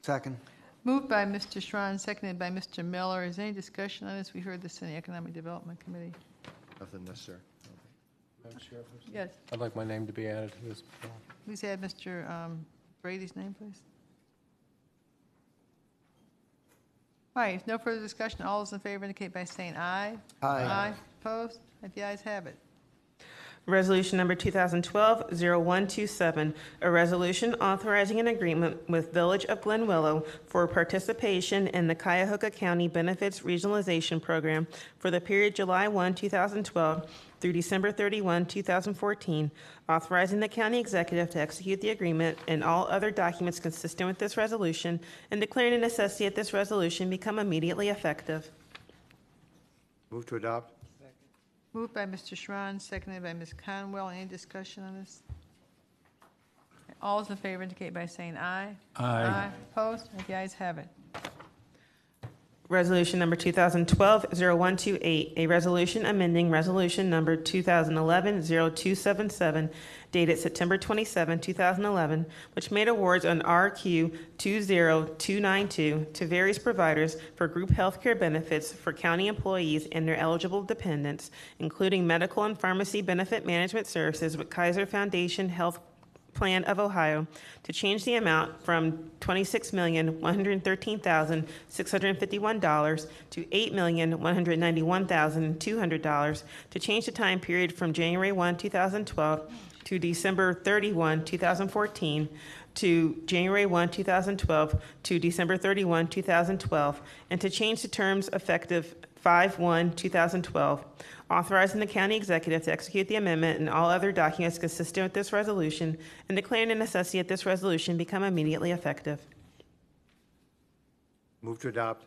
Second. Moved by Mr. Schrein, seconded by Mr. Miller. Is there any discussion on this? We heard this in the Economic Development Committee. Nothing necessary. Yes, I'd like my name to be added to this. please add Mr. Brady's name, please. All right, if no further discussion, all those in favor indicate by saying aye. Aye. Opposed? The ayes have it. Resolution number 2012-0127, a resolution authorizing an agreement with Village of Glen Willow for participation in the Cuyahoga County Benefits Regionalization Program for the period July 1, 2012 through December 31, 2014, authorizing the county executive to execute the agreement and all other documents consistent with this resolution, and declaring the necessity that this resolution become immediately effective. Move to adopt. Moved by Mr. Schrein, seconded by Ms. Conwell. Any discussion on this? All those in favor indicate by saying aye. Aye. Opposed? The ayes have it. Resolution number 2012-0128, a resolution amending resolution number 2011-0277, dated September 27, 2011, which made awards on RQ 20292 to various providers for group health care benefits for county employees and their eligible dependents, including medical and pharmacy benefit management services with Kaiser Foundation Health Plan of Ohio to change the amount from $26,113,651 to $8,191,200, to change the time period from January 1, 2012 to December 31, 2014, to January 1, 2012 to December 31, 2012, and to change the terms effective 5/1/2012, authorizing the county executive to execute the amendment and all other documents consistent with this resolution, and declaring the necessity that this resolution become immediately effective. Move to adopt.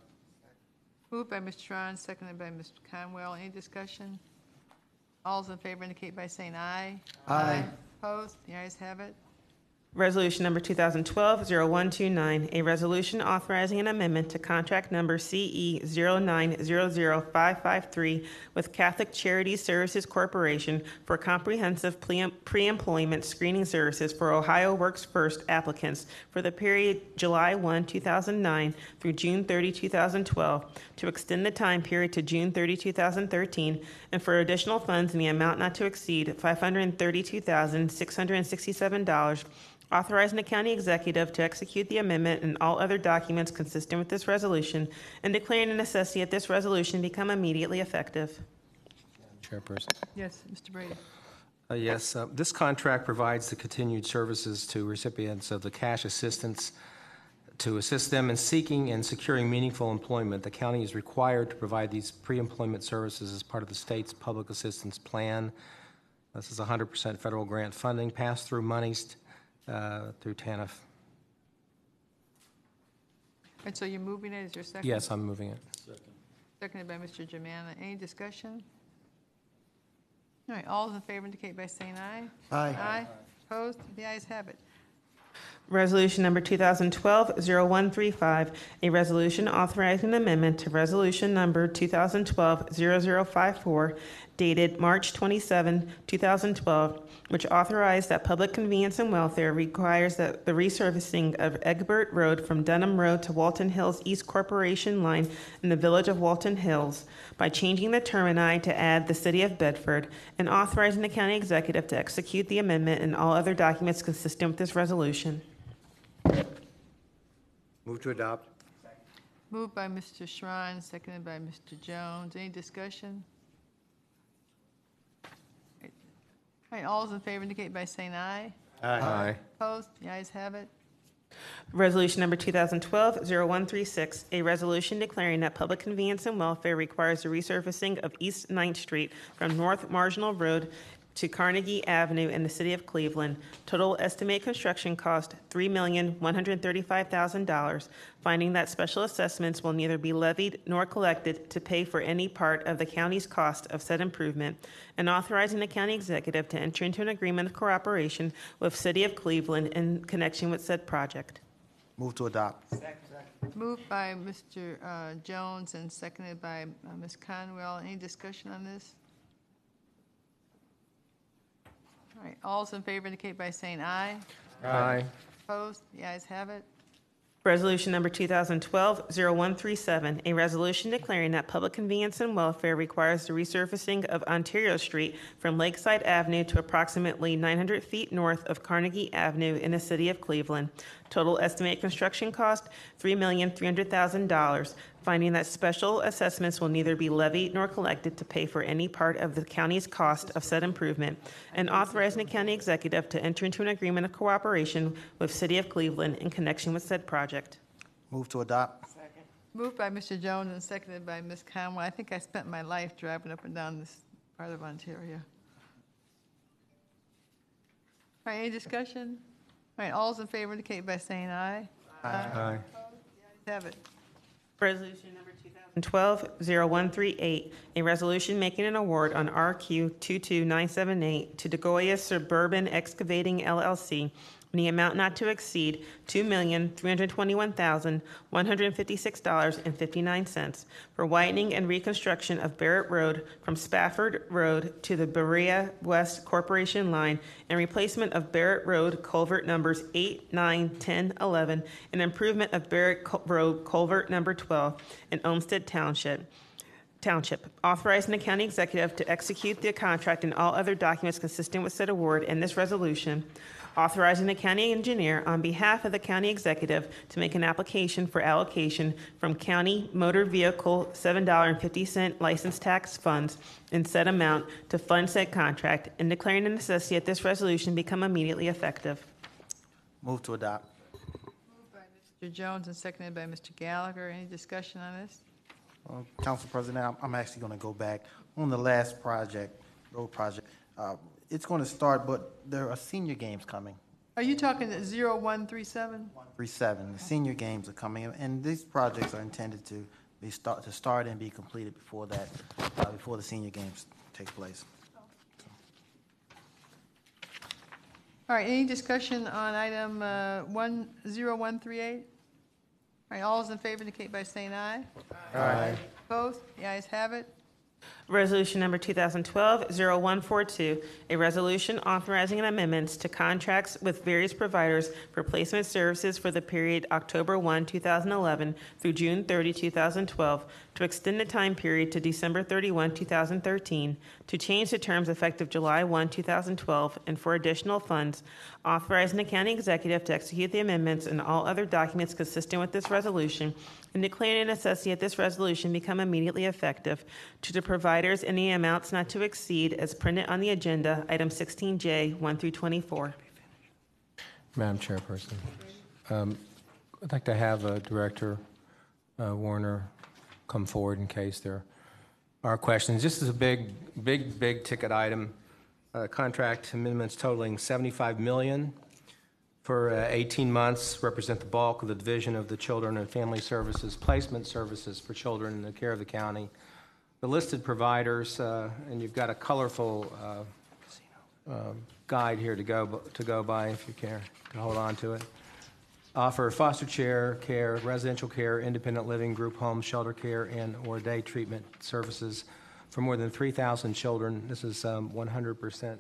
Moved by Mr. Strawn, seconded by Mr. Conwell. Any discussion? All's in favor indicate by saying aye. Aye. Opposed? The ayes have it. Resolution number 2012-0129, a resolution authorizing an amendment to contract number CE 09-00553 with Catholic Charities Services Corporation for comprehensive pre-employment screening services for Ohio Works First applicants for the period July 1, 2009 through June 30, 2012, to extend the time period to June 30, 2013, and for additional funds in the amount not to exceed $532,667, authorizing the county executive to execute the amendment and all other documents consistent with this resolution, and declaring the necessity that this resolution become immediately effective. Chairperson. Yes, Mr. Brady. Yes, this contract provides the continued services to recipients of the cash assistance to assist them in seeking and securing meaningful employment. The county is required to provide these pre-employment services as part of the state's public assistance plan. This is 100% federal grant funding, pass-through monies through TANF. And so you're moving it, is your second? Yes, I'm moving it. Seconded by Mr. Germana. Any discussion? All right, all those in favor indicate by saying aye. Aye. Aye. Opposed? The ayes have it. Resolution number 2012-0135, a resolution authorizing an amendment to resolution number 2012-0054, dated March 27, 2012, which authorized that public convenience and welfare requires that the resurfacing of Egbert Road from Dunham Road to Walton Hills East Corporation line in the village of Walton Hills by changing the termini to add the city of Bedford, and authorizing the county executive to execute the amendment and all other documents consistent with this resolution. Move to adopt. Moved by Mr. Shrine, seconded by Mr. Jones. Any discussion? All right, all those in favor indicate by saying aye. Aye. Opposed? The ayes have it. Resolution number 2012-0136, a resolution declaring that public convenience and welfare requires the resurfacing of East 9th Street from North Marginal Road to Carnegie Avenue in the city of Cleveland. Total estimated construction cost $3,135,000, finding that special assessments will neither be levied nor collected to pay for any part of the county's cost of said improvement, and authorizing the county executive to enter into an agreement of cooperation with city of Cleveland in connection with said project. Move to adopt. Moved by Mr. Jones and seconded by Ms. Conwell. Any discussion on this? All right, all those in favor indicate by saying aye. Aye. Opposed? The ayes have it. Resolution number 2012-0137, a resolution declaring that public convenience and welfare requires the resurfacing of Ontario Street from Lakeside Avenue to approximately 900 feet north of Carnegie Avenue in the city of Cleveland. Total estimated construction cost, $3,300,000, finding that special assessments will neither be levied nor collected to pay for any part of the county's cost of said improvement, and authorizing the county executive to enter into an agreement of cooperation with city of Cleveland in connection with said project. Move to adopt. Moved by Mr. Jones and seconded by Ms. Conwell. I think I spent my life driving up and down this part of Ontario. All right, any discussion? All right, all those in favor indicate by saying aye. Aye. Have it. Resolution number 2012-0138, a resolution making an award on RQ 22978 to DeGoya Suburban Excavating LLC in the amount not to exceed $2,321,156.59 for widening and reconstruction of Barrett Road from Spafford Road to the Berea West Corporation line, and replacement of Barrett Road culvert numbers 8, 9, 10, 11, and improvement of Barrett Road culvert number 12 in Olmsted Township, authorizing the county executive to execute the contract and all other documents consistent with said award and this resolution, authorizing the county engineer on behalf of the county executive to make an application for allocation from county motor vehicle $7.50 license tax funds in said amount to fund said contract, and declaring the necessity that this resolution become immediately effective. Move to adopt. Mr. Jones and seconded by Mr. Gallagher. Any discussion on this? Council President, I'm actually going to go back on the last project, road project. It's going to start, but there are senior games coming. Are you talking at 0137? 3-7. The senior games are coming, and these projects are intended to start and be completed before that, before the senior games take place. All right, any discussion on item 10138? All right, all those in favor indicate by saying aye. Aye. Opposed? The ayes have it. Resolution number 2012-0142, a resolution authorizing amendments to contracts with various providers for placement services for the period October 1, 2011 through June 30, 2012, to extend the time period to December 31, 2013, to change the terms effective July 1, 2012, and for additional funds, authorizing the county executive to execute the amendments and all other documents consistent with this resolution, and declaring a necessity that this resolution become immediately effective to the providers in the amounts not to exceed as printed on the agenda, item 16J, 1 through 24. Madam Chairperson, I'd like to have Director Warner come forward in case there are questions. This is a big ticket item. Contract amendments totaling $75 million for 18 months represent the bulk of the division of the Children and Family Services placement services for children in the care of the county. The listed providers, and you've got a colorful guide here to go by if you care to hold on to it. Offer foster care, residential care, independent living, group home, shelter care, and or day treatment services for more than 3,000 children. This is 100%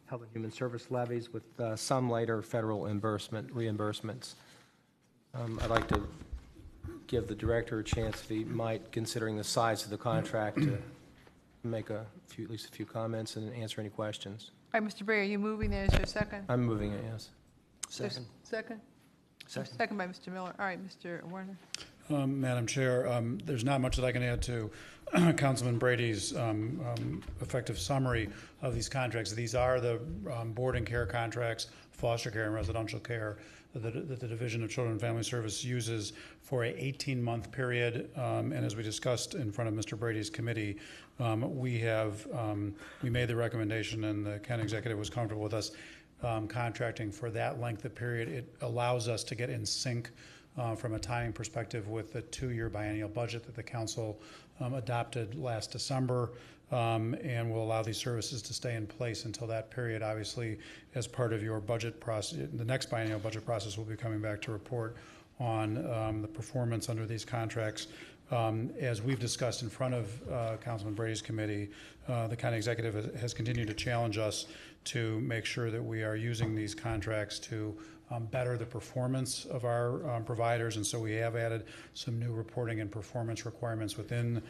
Health and Human Service levies with some later federal reimbursements. I'd like to give the director a chance, if he might, considering the size of the contract, to make at least a few comments and answer any questions. All right, Mr. Bray, are you moving that? Is there a second? I'm moving it, yes. Second. Second? Second. Second by Mr. Miller. All right, Mr. Warner. Madam Chair, there's not much that I can add to Councilman Brady's effective summary of these contracts. These are the boarding care contracts, foster care, and residential care that the Division of Children and Family Service uses for a 18-month period. And as we discussed in front of Mr. Brady's committee, we made the recommendation, and the county executive was comfortable with us contracting for that length of period. It allows us to get in sync from a timing perspective with the 2-year biennial budget that the council adopted last December, and will allow these services to stay in place until that period. Obviously, as part of your budget process, the next biennial budget process will be coming back to report on the performance under these contracts. As we've discussed in front of Councilman Brady's committee, the county executive has continued to challenge us to make sure that we are using these contracts to better the performance of our providers, and so we have added some new reporting and performance requirements within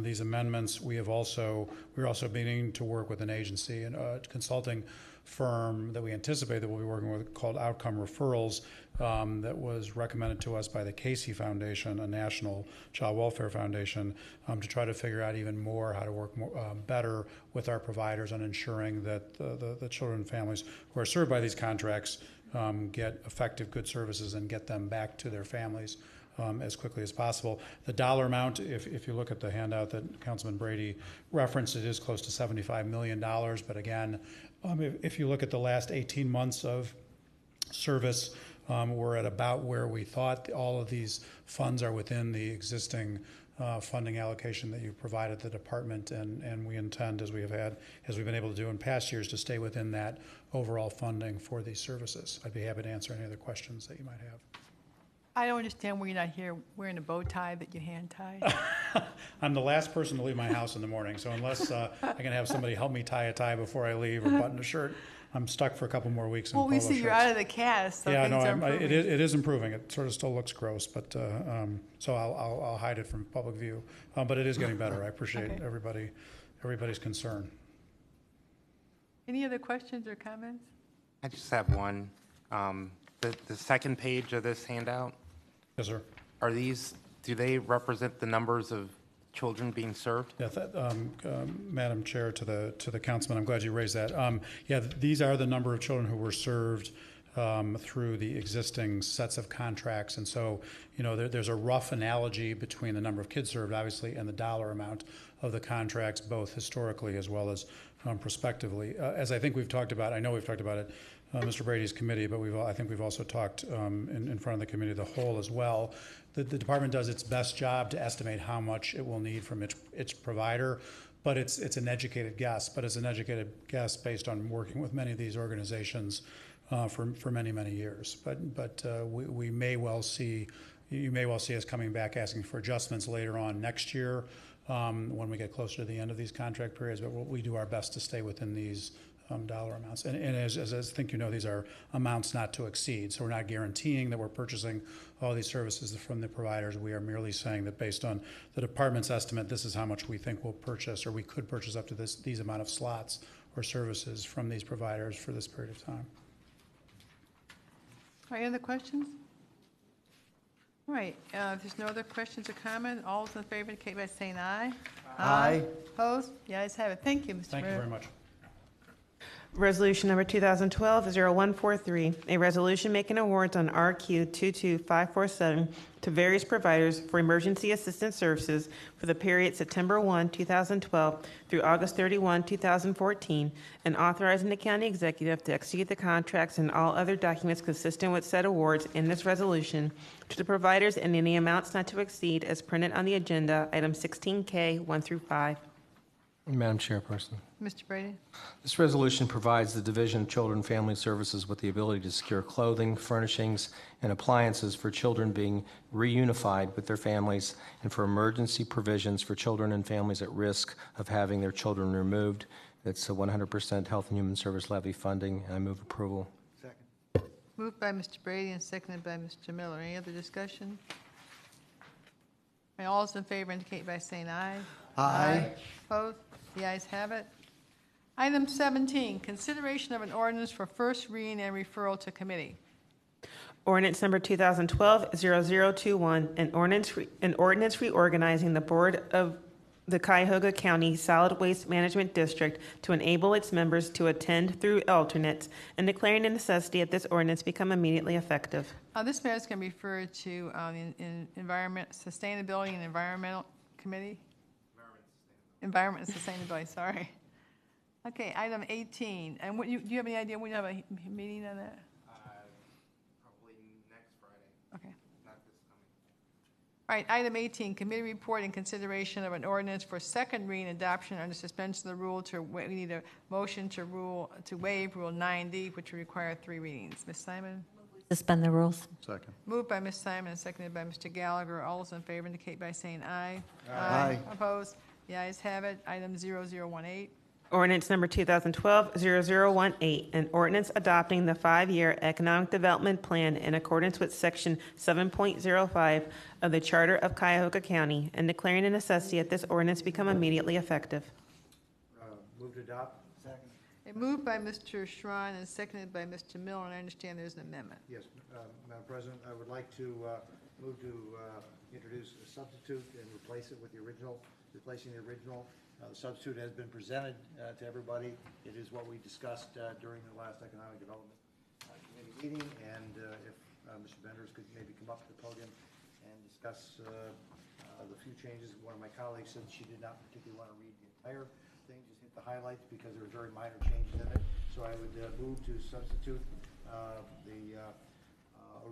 these amendments. We're also beginning to work with an agency and a consulting firm that we anticipate that we'll be working with called Outcome Referrals, that was recommended to us by the Casey Foundation, a national child welfare foundation, to try to figure out even more how to work better with our providers on ensuring that the children and families who are served by these contracts get effective, good services and get them back to their families as quickly as possible. The dollar amount, if you look at the handout that Councilman Brady referenced, it is close to $75 million. But again, if you look at the last 18 months of service, we're at about where we thought. All of these funds are within the existing funding allocation that you've provided the department, and we intend, as we've been able to do in past years, to stay within that overall funding for these services. I'd be happy to answer any other questions that you might have. I don't understand why you're not here wearing a bow tie that you hand tie. I'm the last person to leave my house in the morning, so unless I can have somebody help me tie a tie before I leave or button a shirt, I'm stuck for a couple more weeks in Well, polo we see you're shirts. out of the cast, so Yeah, things no, are improving. it is improving. It sort of still looks gross, but so I'll hide it from public view. But it is getting better. I appreciate everybody's concern. Any other questions or comments? I just have one. The second page of this handout, Yes, sir. do they represent the numbers of children being served? Yeah, Madam Chair, to the councilman, I'm glad you raised that. Yeah, these are the number of children who were served through the existing sets of contracts. And so, there's a rough analogy between the number of kids served, obviously, and the dollar amount of the contracts, both historically as well as prospectively. As I think we've talked about, I know we've talked about it, Mr. Brady's committee, but I think we've also talked in front of the committee of the whole as well. The department does its best job to estimate how much it will need from its provider, but it's an educated guess. But it's an educated guess based on working with many of these organizations for many, many years. But we may well see, you may well see us coming back asking for adjustments later on next year when we get closer to the end of these contract periods. But we do our best to stay within these dollar amounts. And as I think these are amounts not to exceed. So we're not guaranteeing that we're purchasing all these services from the providers. We are merely saying that based on the department's estimate, this is how much we think we'll purchase, or we could purchase up to these amount of slots or services from these providers for this period of time. All right, any other questions? All right, if there's no other questions or comment, all those in favor indicate by saying aye. Aye. Opposed? The ayes have it. Thank you, Mr. Thank you Mayor. very much. Resolution number 2012-0143, a resolution making awards on RQ 22547 to various providers for emergency assistance services for the period September 1, 2012 through August 31, 2014, and authorizing the county executive to execute the contracts and all other documents consistent with said awards in this resolution to the providers in any amounts not to exceed as printed on the agenda, item 16K 1 through 5. Madam Chairperson. Mr. Brady? This resolution provides the Division of Children and Family Services with the ability to secure clothing, furnishings, and appliances for children being reunified with their families and for emergency provisions for children and families at risk of having their children removed. It's a 100% Health and Human Service levy funding. I move approval. Second. Moved by Mr. Brady and seconded by Mr. Miller. Any other discussion? And all those in favor indicate by saying aye. Aye. Opposed? The ayes have it. Item 17, consideration of an ordinance for first reading and referral to committee. Ordinance number 2012-0021, an ordinance reorganizing the Board of the Cuyahoga County Solid Waste Management District to enable its members to attend through alternates and declaring the necessity of this ordinance become immediately effective. This matter is going to be referred to in Environment, Sustainability and Environmental Committee? Environment and Sustainability, sorry. Okay, item 18. And do you have any idea when you have a meeting on that? Probably next Friday, Okay. not this coming. All right, item 18, committee report and consideration of an ordinance for second reading adoption under suspension of the rule we need a motion to waive Rule 9D, which will require 3 readings. Ms. Simon? Suspend the rules. Second. Moved by Ms. Simon and seconded by Mr. Gallagher. All those in favor indicate by saying aye. Aye. Opposed? The ayes have it. Item 0018. Ordinance number 2012-0018, an ordinance adopting the 5-year economic development plan in accordance with Section 7.05 of the Charter of Cuyahoga County and declaring the necessity that this ordinance become immediately effective. Move to adopt. Second. Moved by Mr. Schrein and seconded by Mr. Miller, and I understand there's an amendment. Yes, Madam President, I would like to move to introduce a substitute and replace it with the original, replacing the original. The substitute has been presented to everybody. It is what we discussed during the last Economic Development Committee meeting, and if Mr. Benders could maybe come up to the podium and discuss the few changes. One of my colleagues said she did not particularly want to read the entire thing, just hit the highlights because there were very minor changes in it. So I would move to substitute the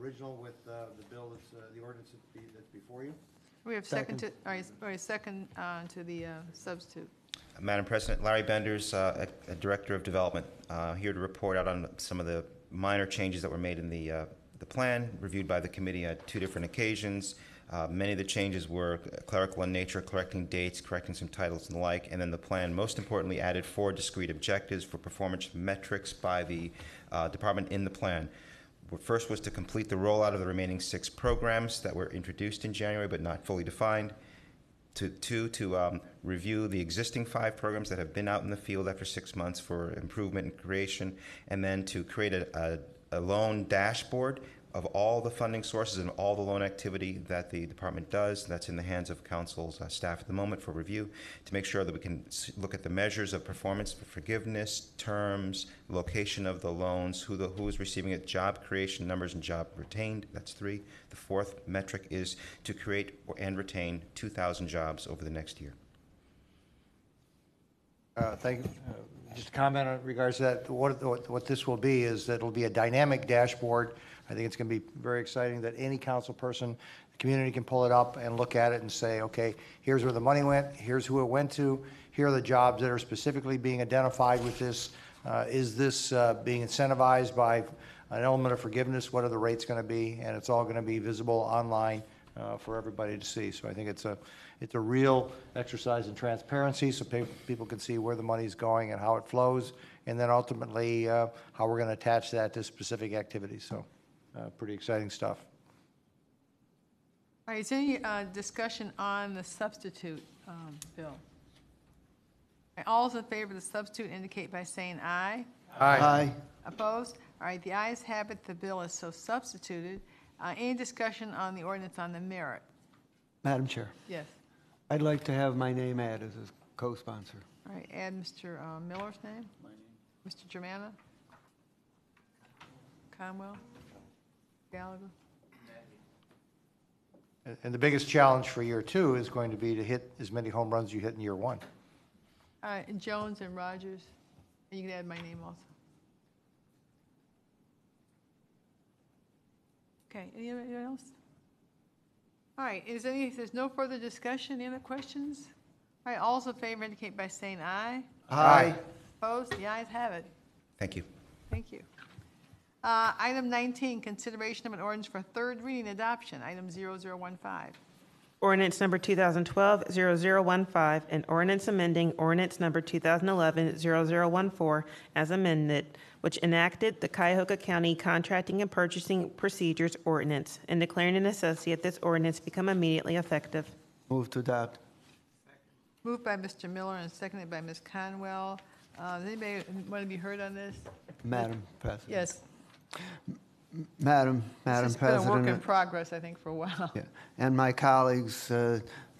original with the bill that's the ordinance that's before you. We have second to the substitute. Madam President, Larry Benders, Director of Development, here to report out on some of the minor changes that were made in the plan, reviewed by the committee at 2 different occasions. Many of the changes were clerical in nature, correcting dates, correcting some titles and the like, and then the plan, most importantly, added 4 discrete objectives for performance metrics by the department in the plan. First was to complete the rollout of the remaining 6 programs that were introduced in January but not fully defined. to review the existing 5 programs that have been out in the field after 6 months for improvement and creation, and then to create a loan dashboard of all the funding sources and all the loan activity that the department does. That's in the hands of council's staff at the moment for review, to make sure that we can look at the measures of performance for forgiveness, terms, location of the loans, who is receiving it, job creation numbers, and job retained. That's 3. The 4th metric is to create and retain 2,000 jobs over the next year. Thank you. Just a comment in regards to that. What this will be is that it'll be a dynamic dashboard. I think it's going to be very exciting that any council person, the community can pull it up and look at it and say, okay, here's where the money went, here's who it went to, here are the jobs that are specifically being identified with this. Is this being incentivized by an element of forgiveness? What are the rates going to be? And it's all going to be visible online for everybody to see. So I think it's a real exercise in transparency, so people can see where the money's going and how it flows, and then ultimately how we're going to attach that to specific activities. So pretty exciting stuff. All right, is there any discussion on the substitute bill? All right, all those in favor of the substitute indicate by saying aye. Aye. Aye. Opposed? All right, the ayes have it, the bill is so substituted. Any discussion on the ordinance on the merit? Madam Chair, Yes. I'd like to have my name added as a co-sponsor. All right, add Mr. Miller's name. Mr. Germana? Conwell? Gallagher? And the biggest challenge for year 2 is going to be to hit as many home runs you hit in year 1. All right, and Jones and Rogers. And you can add my name also. Okay, anyone else? All right, if there's no further discussion, any other questions? All right, all those in favor indicate by saying aye. Aye. Opposed? The ayes have it. Thank you. Thank you. Item 19, consideration of an ordinance for third reading adoption, item 0015. Ordinance number 2012-0015, an ordinance amending ordinance number 2011-0014 as amended, which enacted the Cuyahoga County Contracting and Purchasing Procedures Ordinance and declaring a necessity that this ordinance become immediately effective. Move to adopt. Moved by Mr. Miller and seconded by Ms. Conwell. Does anybody want to be heard on this? Madam President. Yes. Madam It's been a work in progress, I think, for a while. Yeah. And my colleagues,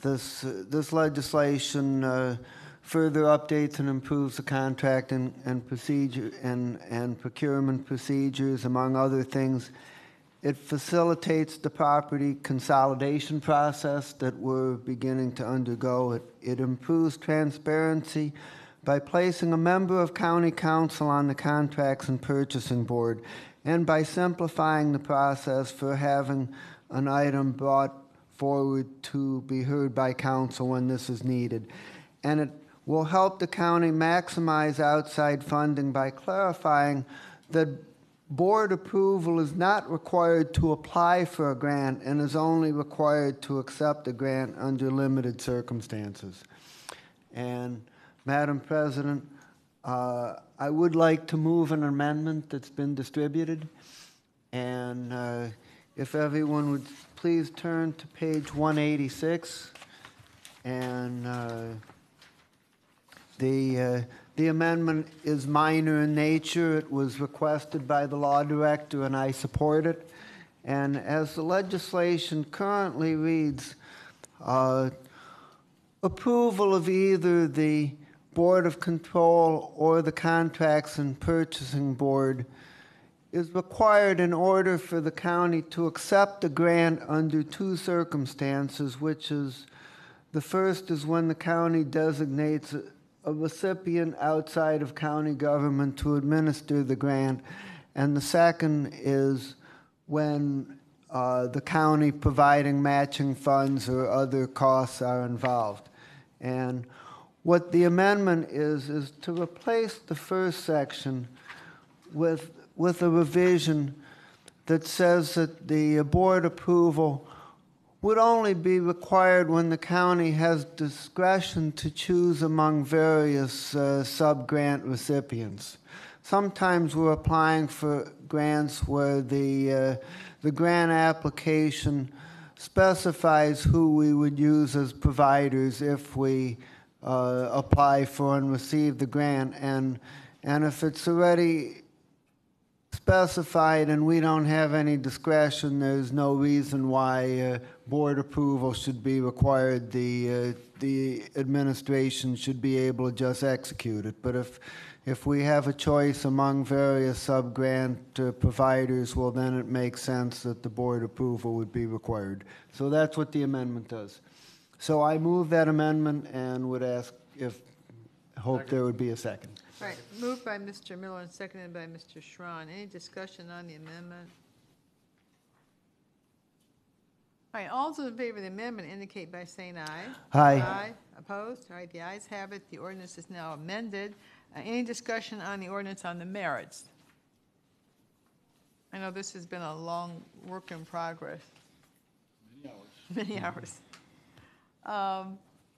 this legislation further updates and improves the contract and procedure and procurement procedures, among other things. It facilitates the property consolidation process that we're beginning to undergo. It improves transparency by placing a member of county council on the contracts and purchasing board, and by simplifying the process for having an item brought forward to be heard by council when this is needed. And it will help the county maximize outside funding by clarifying that board approval is not required to apply for a grant and is only required to accept a grant under limited circumstances. And Madam President, I would like to move an amendment that's been distributed. And if everyone would please turn to page 186. And the amendment is minor in nature. It was requested by the law director, and I support it. And as the legislation currently reads, approval of either the Board of Control or the Contracts and Purchasing Board is required in order for the county to accept a grant under 2 circumstances, which is, the first is when the county designates a recipient outside of county government to administer the grant, and the second is when the county providing matching funds or other costs are involved. And what the amendment is to replace the first section with a revision that says that the board approval would only be required when the county has discretion to choose among various sub-grant recipients. Sometimes we're applying for grants where the grant application specifies who we would use as providers if we apply for and receive the grant. And if it's already specified and we don't have any discretion, there's no reason why board approval should be required. The administration should be able to just execute it. But if we have a choice among various sub-grant providers, well, then it makes sense that the board approval would be required. So that's what the amendment does. So I move that amendment and would hope there would be a second. All right, moved by Mr. Miller and seconded by Mr. Schron. Any discussion on the amendment? All right, all those in favor of the amendment indicate by saying aye. Aye. Aye. Opposed? All right, the ayes have it. The ordinance is now amended. Any discussion on the ordinance on the merits? I know this has been a long work in progress. Many hours.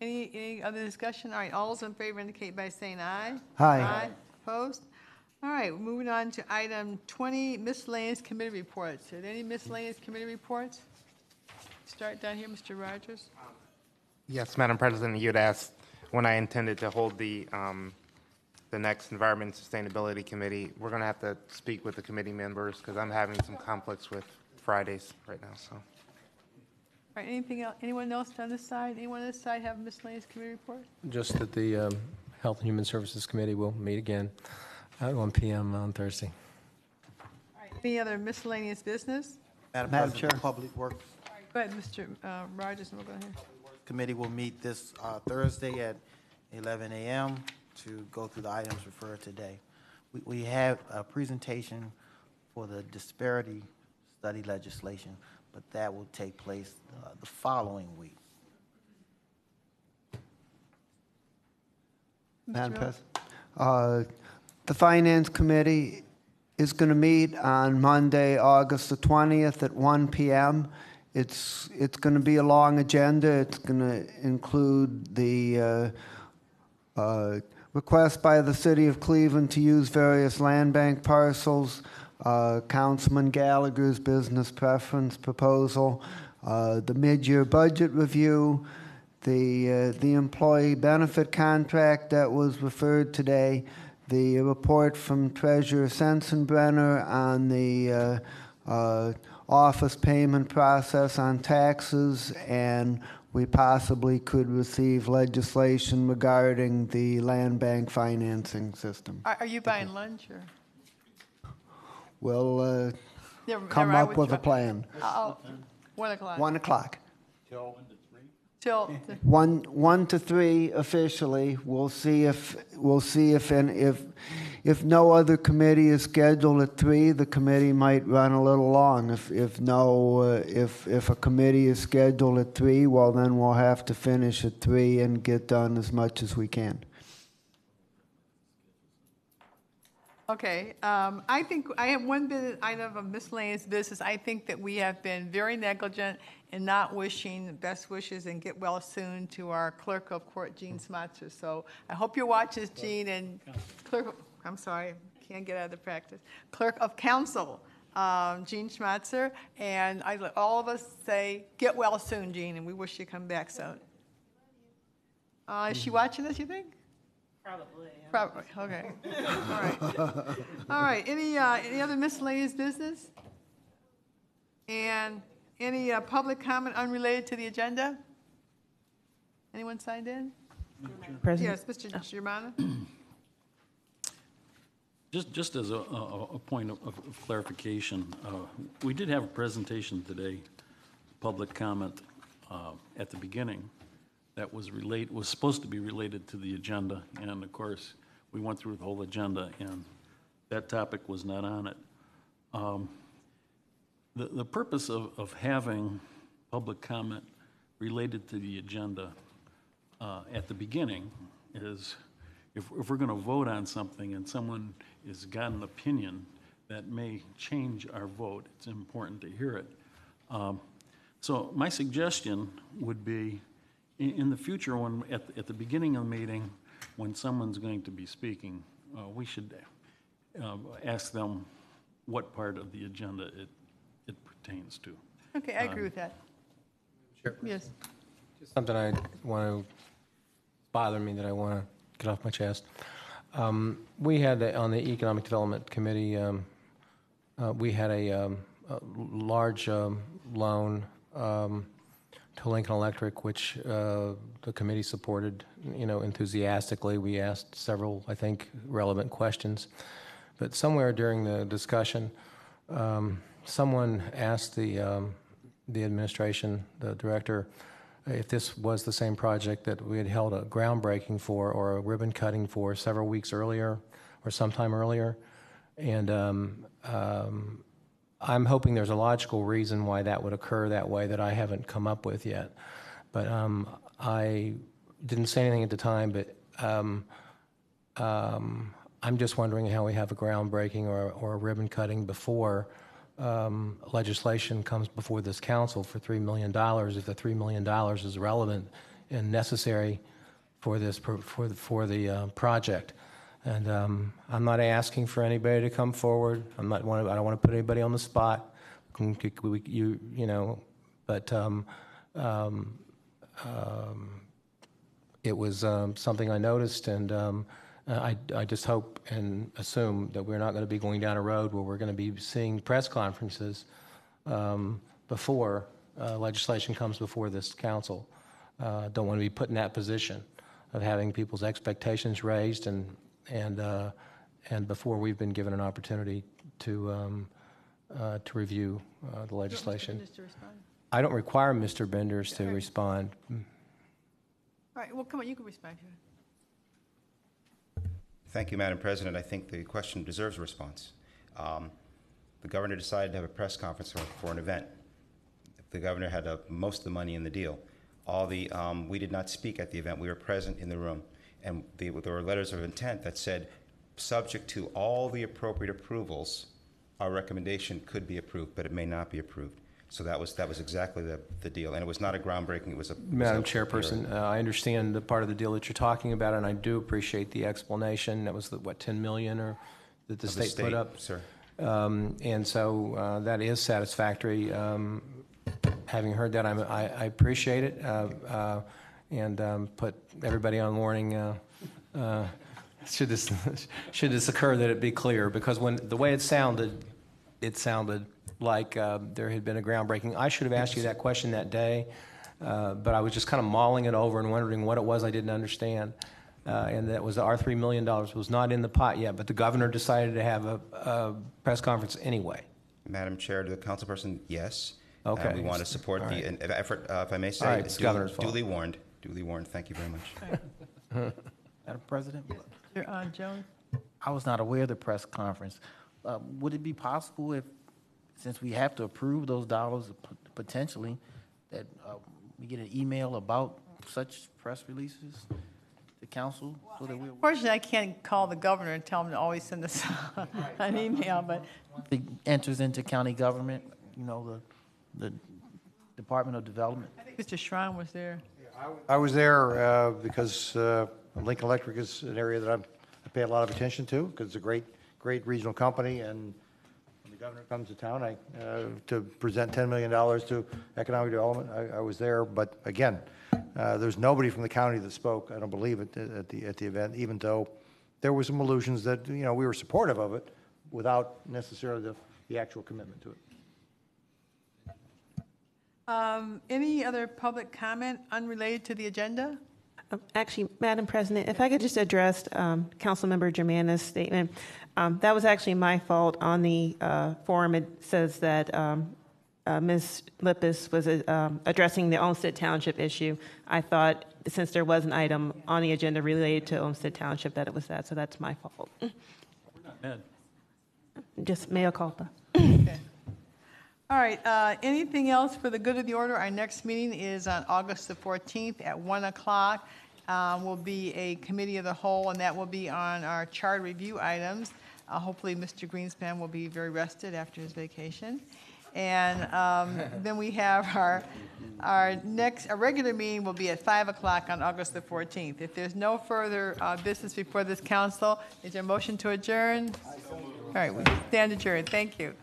Any other discussion? All right, all those in favor indicate by saying aye. Aye. Aye. Opposed? All right, moving on to item 20, miscellaneous committee reports. Are there any miscellaneous committee reports? Start down here, Mr. Rogers. Yes, Madam President, you'd asked when I intended to hold the next Environment and Sustainability Committee. We're going to have to speak with the committee members because I'm having some conflicts with Fridays right now. So. All right, anything else? Anyone else on this side? Anyone on this side have a miscellaneous committee report? Just that the Health and Human Services Committee will meet again at 1 p.m. on Thursday. All right, any other miscellaneous business? Madam Madam President, Chair. Public Works Go ahead, Mr. Rogers, and we'll go ahead. Committee will meet this Thursday at 11 a.m. to go through the items referred today. We have a presentation for the disparity study legislation, but that will take place the following week. Madam Miller? President. The Finance Committee is going to meet on Monday, August the 20th at 1 p.m. It's going to be a long agenda. It's going to include the request by the City of Cleveland to use various land bank parcels, Councilman Gallagher's business preference proposal, the mid-year budget review, the employee benefit contract that was referred today, the report from Treasurer Sensenbrenner on the office payment process on taxes, and we possibly could receive legislation regarding the land bank financing system. Are you buying lunch or? We'll Never- come never, I up with a withdraw. plan. 1 o'clock. 1 o'clock. Till, 1 to 3 officially. We'll see if no other committee is scheduled at 3, the committee might run a little long. If a committee is scheduled at 3, well, then we'll have to finish at 3 and get done as much as we can. okay, I think I have one item of miscellaneous business. I think that we have been very negligent in not wishing best wishes and get well soon to our clerk of court, Gene Smatzer. So I hope you watch this, Gene, and I'm sorry, can't get out of the practice. Clerk of Council, Gene Schmatzer, and I let all of us say, get well soon, Gene, and we wish you come back soon. Is she watching this, you think? Probably. Probably, okay. All right. All right, any other miscellaneous business? And any public comment unrelated to the agenda? Anyone signed in? President? Yes, Mr. Germana? Just as a point of clarification, we did have a presentation today, public comment at the beginning, that was supposed to be related to the agenda, and of course, we went through the whole agenda, and that topic was not on it. The purpose of having public comment related to the agenda at the beginning is if we're going to vote on something and someone has got an opinion that may change our vote, it's important to hear it. So my suggestion would be, in the future, when at the beginning of the meeting, when someone's going to be speaking, we should ask them what part of the agenda it pertains to. Okay, I agree with that. Yes. Something I want to bother me that I want to get off my chest. We had on the Economic Development Committee, we had a large loan to Lincoln Electric, which the committee supported, enthusiastically. We asked several, I think, relevant questions. But somewhere during the discussion, someone asked the administration, the director, if this was the same project that we had held a groundbreaking for or a ribbon cutting for several weeks earlier or sometime earlier. And I'm hoping there's a logical reason why that would occur that way that I haven't come up with yet. But I didn't say anything at the time, but I'm just wondering how we have a groundbreaking or a ribbon cutting before legislation comes before this council for $3 million, if the $3 million is relevant and necessary for this for the project. And I'm not asking for anybody to come forward. I don't want to put anybody on the spot. But it was something I noticed, and I just hope and assume that we're not going to be going down a road where we're going to be seeing press conferences before legislation comes before this council. Don't want to be put in that position of having people's expectations raised and before we've been given an opportunity to review the legislation. I don't require Mr. Benders to respond. All right, well, come on, you can respond to it. Thank you, Madam President. I think the question deserves a response. The governor decided to have a press conference for an event. The governor had most of the money in the deal. We did not speak at the event. We were present in the room. And there were letters of intent that said, subject to all the appropriate approvals, our recommendation could be approved, but it may not be approved. So that was exactly the deal. And it was not a groundbreaking, it was a... Madam Chairperson, I understand the part of the deal that you're talking about, and I do appreciate the explanation. That was the, $10 million or that the state put up? Sir. And so that is satisfactory. Having heard that, I appreciate it, and put everybody on warning. Should this occur, that it be clear, because when the way it sounded like there had been a groundbreaking. I should have asked you that question that day, but I was just kind of mulling it over and wondering what it was I didn't understand. And that was our $3 million was not in the pot yet, but the governor decided to have a press conference anyway. Madam Chair, to the councilperson, yes. Okay. We want to support the effort, if I may say. All right, it's governor's fault. Duly warned. Duly warned. Thank you very much. Madam President? Mr. Jones? I was not aware of the press conference. Would it be possible since we have to approve those dollars potentially, that we get an email about such press releases to council? So that Unfortunately, I can't call the governor and tell him to always send us an email, but... It enters into county government, the Department of Development. I think Mr. Schrein was there. I was there because Lincoln Electric is an area that I pay a lot of attention to, because it's a great regional company, and when the governor comes to town to present $10 million to economic development, I was there. But again, there's nobody from the county that spoke, I don't believe, at the event, even though there were some allusions that we were supportive of it without necessarily the actual commitment to it. Any other public comment unrelated to the agenda? Actually, Madam President, if I could just address Councilmember Germana's statement. That was actually my fault. On the forum, it says that Ms. Lippis was addressing the Olmsted Township issue. I thought, since there was an item on the agenda related to Olmsted Township, that it was that, so that's my fault. We're not mad. Just mea culpa. Okay. All right, anything else for the good of the order? Our next meeting is on August the 14th at 1 o'clock. Will be a committee of the whole, and that will be on our charter review items. Hopefully, Mr. Greenspan will be very rested after his vacation. And then we have our regular meeting will be at 5 o'clock on August the 14th. If there's no further business before this council, is there a motion to adjourn? All right, we stand adjourned. Thank you.